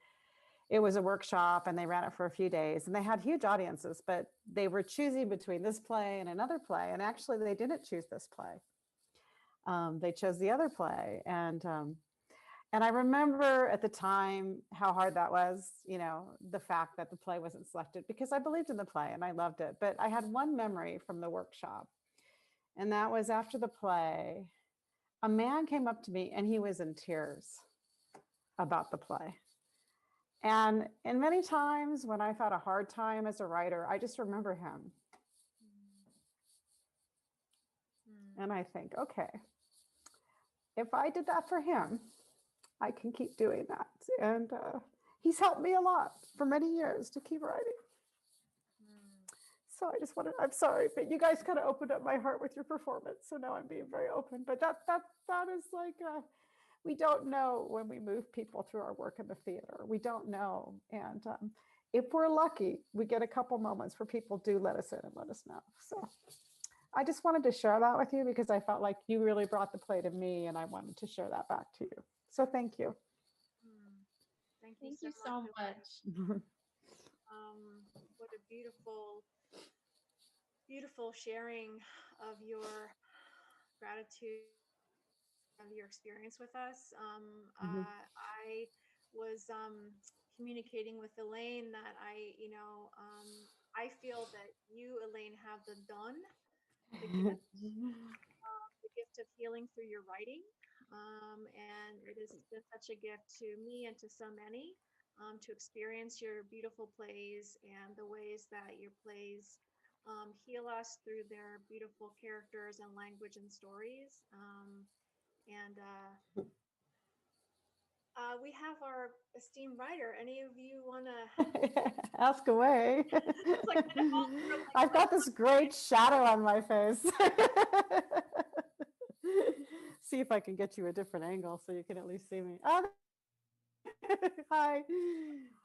it was a workshop and they ran it for a few days, and they had huge audiences, but they were choosing between this play and another play. And actually they didn't choose this play. They chose the other play. And I remember at the time how hard that was, you know, the fact that the play wasn't selected, because I believed in the play and I loved it. But I had one memory from the workshop, and that was after the play, a man came up to me and he was in tears about the play. And many times when I've had a hard time as a writer, I just remember him. And I think, okay, if I did that for him, I can keep doing that. And he's helped me a lot for many years to keep writing. So I just wanted, I'm sorry, but you guys kind of opened up my heart with your performance. So now I'm being very open. But that is like, we don't know when we move people through our work in the theater. We don't know. And if we're lucky, we get a couple moments where people do let us in and let us know. So I just wanted to share that with you because I felt like you really brought the play to me, and I wanted to share that back to you. So thank you. Thank you so much. What a beautiful sharing of your gratitude, of your experience with us. I was communicating with Elaine that I feel that you, Elaine, have the don, the gift of healing through your writing. And it has been such a gift to me and to so many to experience your beautiful plays and the ways that your plays heal us through their beautiful characters and language and stories. We have our esteemed writer. Any of you want to ask away? I've got this great shadow on my face. See if I can get you a different angle so you can at least see me. Oh, hi.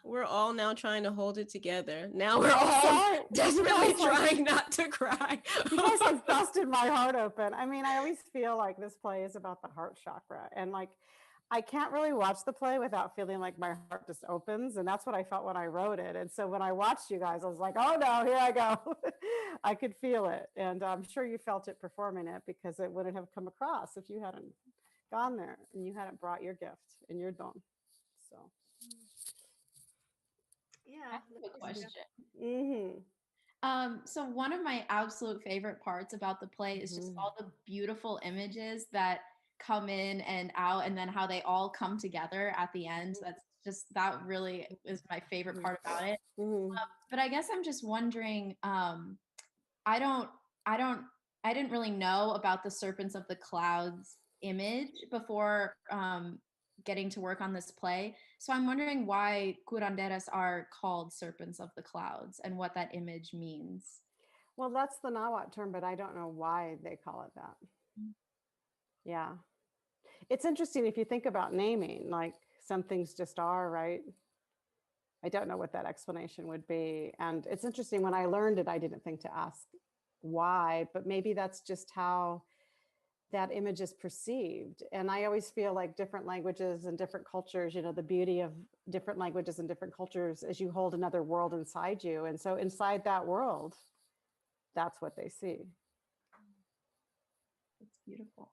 We're all now trying to hold it together. Now we're all desperately trying not to cry. You guys have busted my heart open. I mean, I always feel like this play is about the heart chakra, and like I can't really watch the play without feeling like my heart just opens. And that's what I felt when I wrote it. And so when I watched you guys, I was like, oh no, here I go. I could feel it. And I'm sure you felt it performing it, because it wouldn't have come across if you hadn't gone there and you hadn't brought your gift and your don. So. Yeah. Good question. Mm-hmm. So one of my absolute favorite parts about the play is just all the beautiful images that come in and out, and then how they all come together at the end. That really is my favorite part about it. But I guess I'm just wondering, I didn't really know about the Serpents of the Clouds image before getting to work on this play. So I'm wondering why curanderas are called serpents of the clouds and what that image means. Well, that's the Nahuatl term, but I don't know why they call it that. Yeah. It's interesting if you think about naming, like some things just are, right? I don't know what that explanation would be. And it's interesting, when I learned it, I didn't think to ask why, but maybe that's just how that image is perceived. And I always feel like different languages and different cultures, you know, the beauty of different languages and different cultures is you hold another world inside you. And so inside that world, that's what they see. It's beautiful.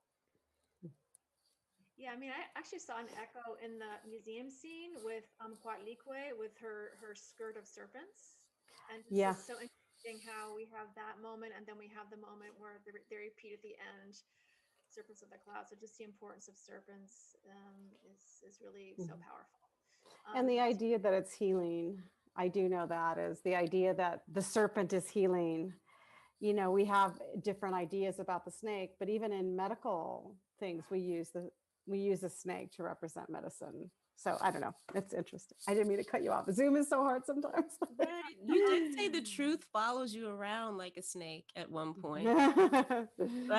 Yeah, I mean, I actually saw an echo in the museum scene with Coatlicue with her skirt of serpents. And Yeah. it's so interesting how we have that moment and then we have the moment where they repeat at the end, serpents of the clouds. So just the importance of serpents is really so powerful. And the idea that it's healing, I do know that is the idea that the serpent is healing. You know, we have different ideas about the snake, but even in medical things, we use a snake to represent medicine. So I don't know. It's interesting. I didn't mean to cut you off. Zoom is so hard sometimes. You did say the truth follows you around like a snake at one point. That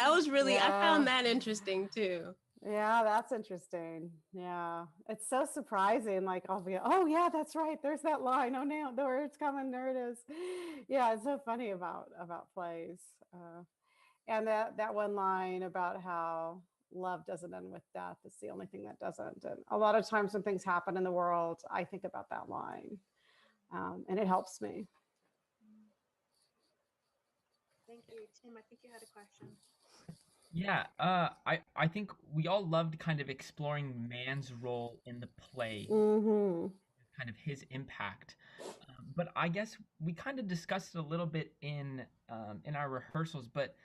was really, I found that interesting too. Yeah, that's interesting. Yeah, it's so surprising. Like I'll be, oh yeah, that's right. There's that line. Oh no, there it's coming. There it is. Yeah, it's so funny about plays, and that one line about how love doesn't end with death. It's the only thing that doesn't. And a lot of times when things happen in the world, I think about that line, and it helps me. Thank you, Tim. I think you had a question. Yeah, I think we all loved kind of exploring man's role in the play, kind of his impact. But I guess we kind of discussed it a little bit in our rehearsals. But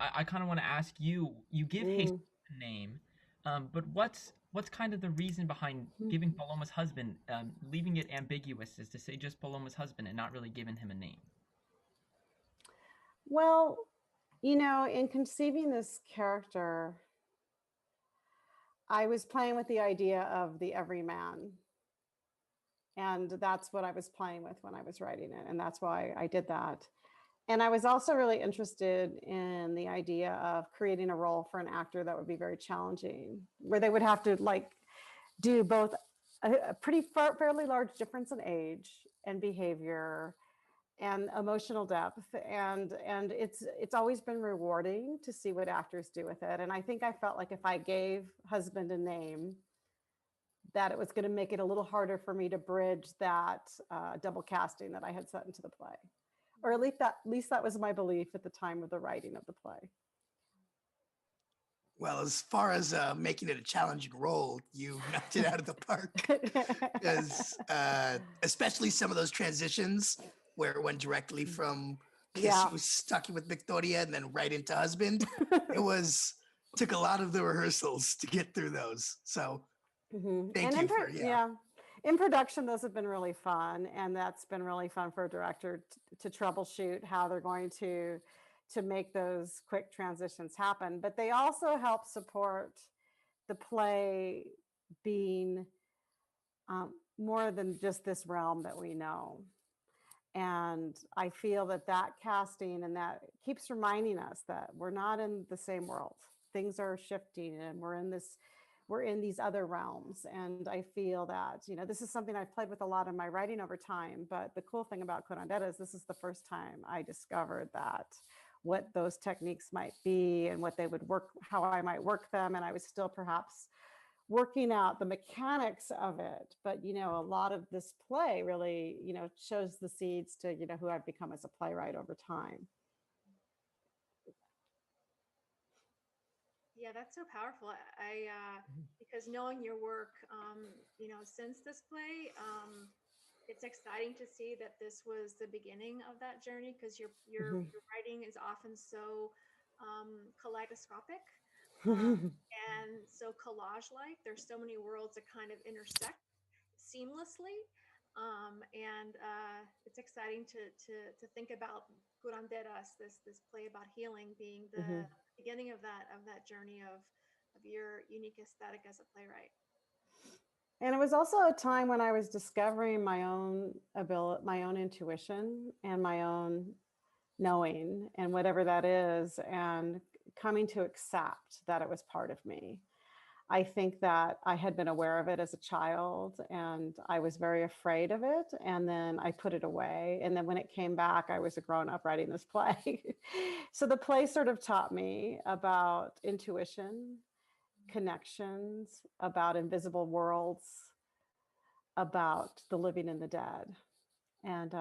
I kind of want to ask you. You give Jesus a name, but what's kind of the reason behind giving Paloma's husband, leaving it ambiguous, as to say just Paloma's husband and not really giving him a name? Well, you know, in conceiving this character, I was playing with the idea of the everyman. And that's what I was playing with when I was writing it. And that's why I did that. And I was also really interested in the idea of creating a role for an actor that would be very challenging, where they would have to like do both a fairly large difference in age and behavior and emotional depth, and it's always been rewarding to see what actors do with it. And I think I felt like if I gave husband a name, that it was going to make it a little harder for me to bridge that double casting that I had set into the play, or at least that was my belief at the time of the writing of the play. Well, as far as making it a challenging role, you knocked it out of the park. Because especially some of those transitions where it went directly from was talking with Victoria and then right into husband. It took a lot of the rehearsals to get through those. So thank you for in production, those have been really fun, and that's been really fun for a director to troubleshoot how they're going to make those quick transitions happen. But they also help support the play being more than just this realm that we know. And I feel that casting and that keeps reminding us that we're not in the same world. Things are shifting, and we're in these other realms. And I feel that, you know, this is something I've played with a lot in my writing over time. But the cool thing about curanderas, this is the first time I discovered that what those techniques might be and what they would work, how I might work them. And I was still perhaps working out the mechanics of it. But, you know, a lot of this play really, you know, shows the seeds to, you know, who I've become as a playwright over time. Yeah, that's so powerful. Because knowing your work, you know, since this play, it's exciting to see that this was the beginning of that journey, because your writing is often so kaleidoscopic and so collage-like. There's so many worlds that kind of intersect seamlessly, and it's exciting to think about Curanderas, this play about healing, being the beginning of that journey of your unique aesthetic as a playwright. And it was also a time when I was discovering my own ability, my own intuition, and my own knowing, and whatever that is, and coming to accept that it was part of me. I think that I had been aware of it as a child and I was very afraid of it. And then I put it away. And then when it came back, I was a grown up writing this play. So the play sort of taught me about intuition, connections, about invisible worlds, about the living and the dead. And,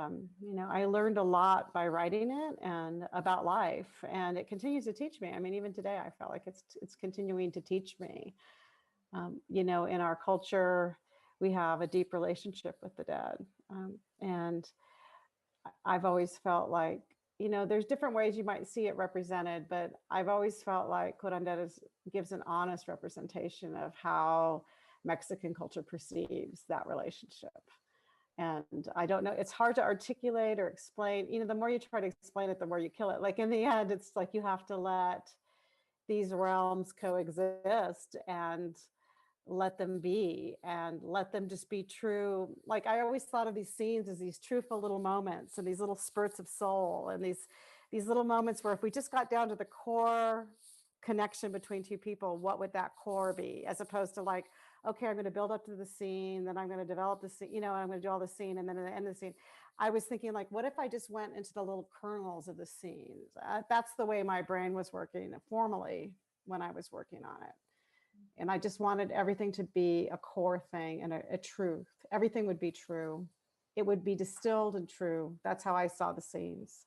I learned a lot by writing it and about life, and it continues to teach me. I mean, even today, I felt like it's continuing to teach me. In our culture, we have a deep relationship with the dead. And I've always felt like, there's different ways you might see it represented, but I've always felt like curanderas gives an honest representation of how Mexican culture perceives that relationship. And I don't know, it's hard to articulate or explain. The more you try to explain it, the more you kill it. Like in the end, it's like you have to let these realms coexist and let them be and let them just be true. Like I always thought of these scenes as these truthful little moments and these little spurts of soul and these little moments where if we just got down to the core connection between two people, what would that core be? As opposed to like, okay, I'm going to build up to the scene, then I'm going to develop the scene, and I'm going to do all the scene, and then at the end of the scene, I was thinking like, what if I just went into the little kernels of the scene? That's the way my brain was working formally when I was working on it. And I just wanted everything to be a core thing and a truth. Everything would be true. It would be distilled and true. That's how I saw the scenes.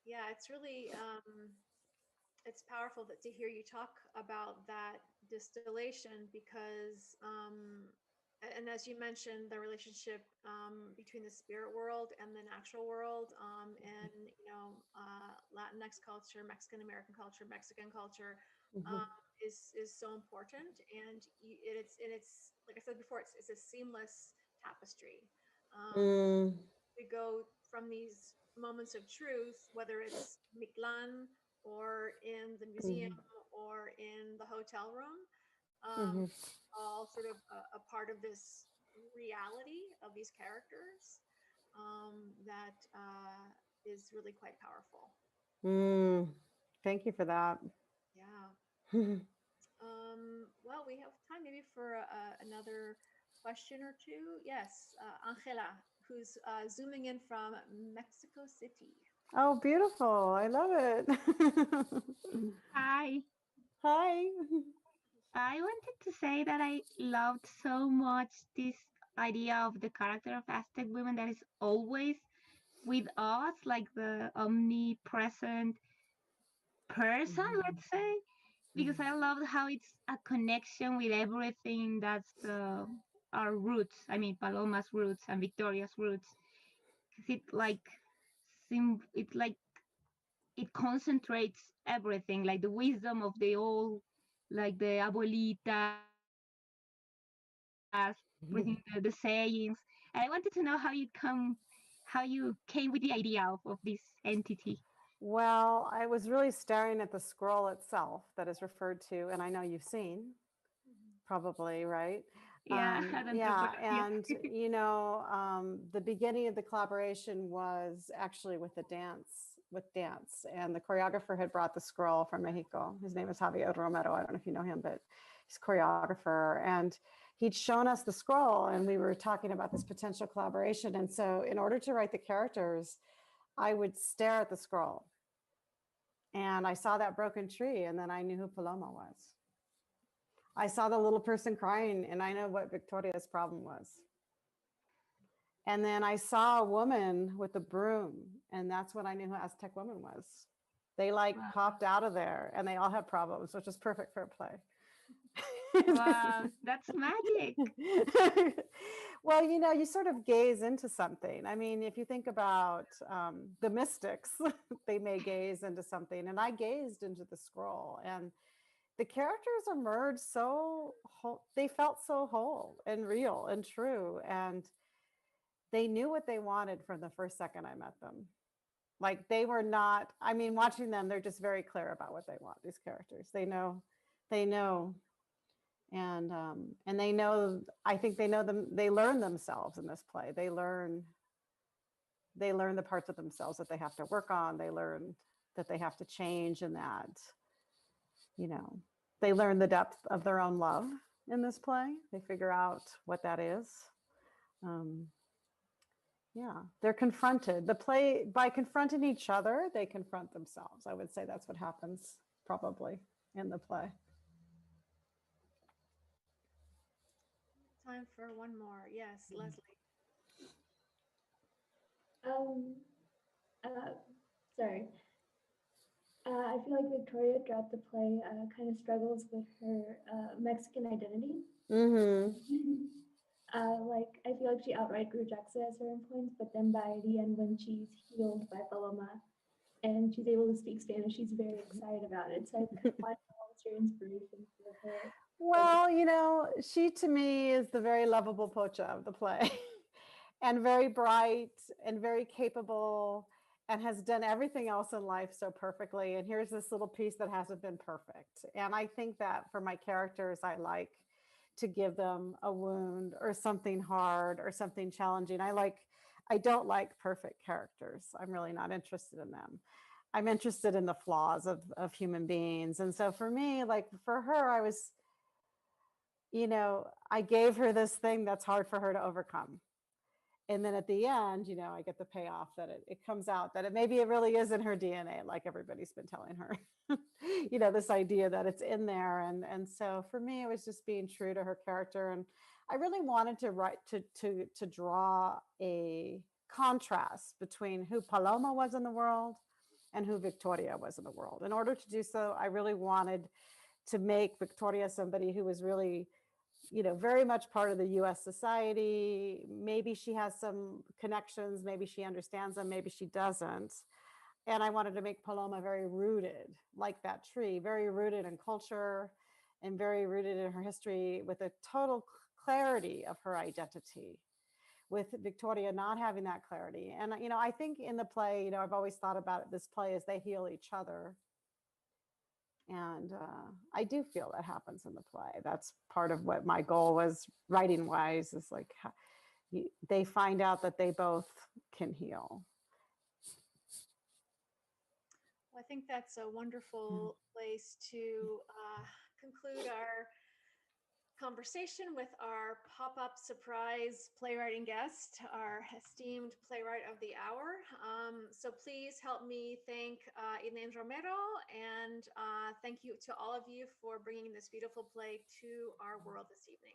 Yeah, it's really it's powerful to hear you talk about that distillation because and as you mentioned, the relationship between the spirit world and the natural world, and Latinx culture, Mexican American culture, Mexican culture, is so important, and it's like I said before, it's a seamless tapestry. We go from these moments of truth, whether it's Mictlan or in the museum or in the hotel room, all sort of a part of this reality of these characters that is really quite powerful. Thank you for that. Yeah. Well, we have time maybe for another question or two. Yes, Ángela, who's zooming in from Mexico City. Oh, beautiful. I love it. Hi. Hi. I wanted to say that I loved so much this idea of the character of Aztec women that is always with us, like the omnipresent person, let's say, because I loved how it's a connection with everything that's our roots. I mean, Paloma's roots and Victoria's roots. Because it concentrates everything, like the wisdom of the old, like the abuelitas, everything, the sayings. And I wanted to know how you came with the idea of this entity. Well, I was really staring at the scroll itself that is referred to, and I know you've seen, probably, right? Yeah, Yeah, and the beginning of the collaboration was actually with dance, and the choreographer had brought the scroll from Mexico. His name is Javier Romero. I don't know if you know him, but he's a choreographer, and he'd shown us the scroll, and we were talking about this potential collaboration. And so, in order to write the characters, I would stare at the scroll, and I saw that broken tree, and then I knew who Paloma was. I saw the little person crying, and I know what Victoria's problem was. And then I saw a woman with a broom, and that's what I knew who Aztec woman was. They popped out of there, and they all had problems, which is perfect for a play. Wow, that's magic. Well, you sort of gaze into something. I mean, if you think about the mystics, they may gaze into something, and I gazed into the scroll, and the characters emerged so whole. They felt so whole and real and true, and they knew what they wanted from the first second I met them. Like they were not, I mean, watching them, they're just very clear about what they want, these characters. They know and they know, I think they know them, they learn themselves in this play. They learn the parts of themselves that they have to work on. They learn that they have to change, and that, you know, they learn the depth of their own love in this play. They figure out what that is. Yeah, they're confronted. The play, by confronting each other, they confront themselves. I would say that's what happens probably in the play. Time for one more. Yes, Leslie. Sorry. I feel like Victoria throughout the play kind of struggles with her Mexican identity. Like, I feel like she outright rejects it at certain points, but then by the end, when she's healed by Paloma and she's able to speak Spanish, she's very excited about it. So I kind of want to know what's your inspiration for her. Well, you know, she to me is the very lovable Pocha of the play and very bright and very capable and has done everything else in life so perfectly. And here's this little piece that hasn't been perfect. And I think that for my characters, I like to give them a wound or something hard or something challenging. I don't like perfect characters. I'm really not interested in them. I'm interested in the flaws of human beings. And so for me, like for her, I was, you know, I gave her this thing that's hard for her to overcome. And then at the end, you know, I get the payoff that it comes out that maybe it really is in her DNA, like everybody's been telling her, you know, this idea that it's in there. And so for me, it was just being true to her character. And I really wanted to write, to draw a contrast between who Paloma was in the world and who Victoria was in the world. In order to do so, I really wanted to make Victoria somebody who was really, you know, very much part of the US society. Maybe she has some connections, maybe she understands them, maybe she doesn't. And I wanted to make Paloma very rooted, like that tree, very rooted in culture and very rooted in her history, with a total clarity of her identity, with Victoria not having that clarity. And, you know, I think in the play, you know, I've always thought about it, this play as they heal each other. And I do feel that happens in the play. That's part of what my goal was writing wise, is like they find out that they both can heal. Well, I think that's a wonderful place to conclude our conversation with our pop-up surprise playwriting guest, our esteemed playwright of the hour. So please help me thank Elaine Romero, and thank you to all of you for bringing this beautiful play to our world this evening.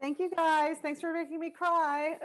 Thank you guys. Thanks for making me cry.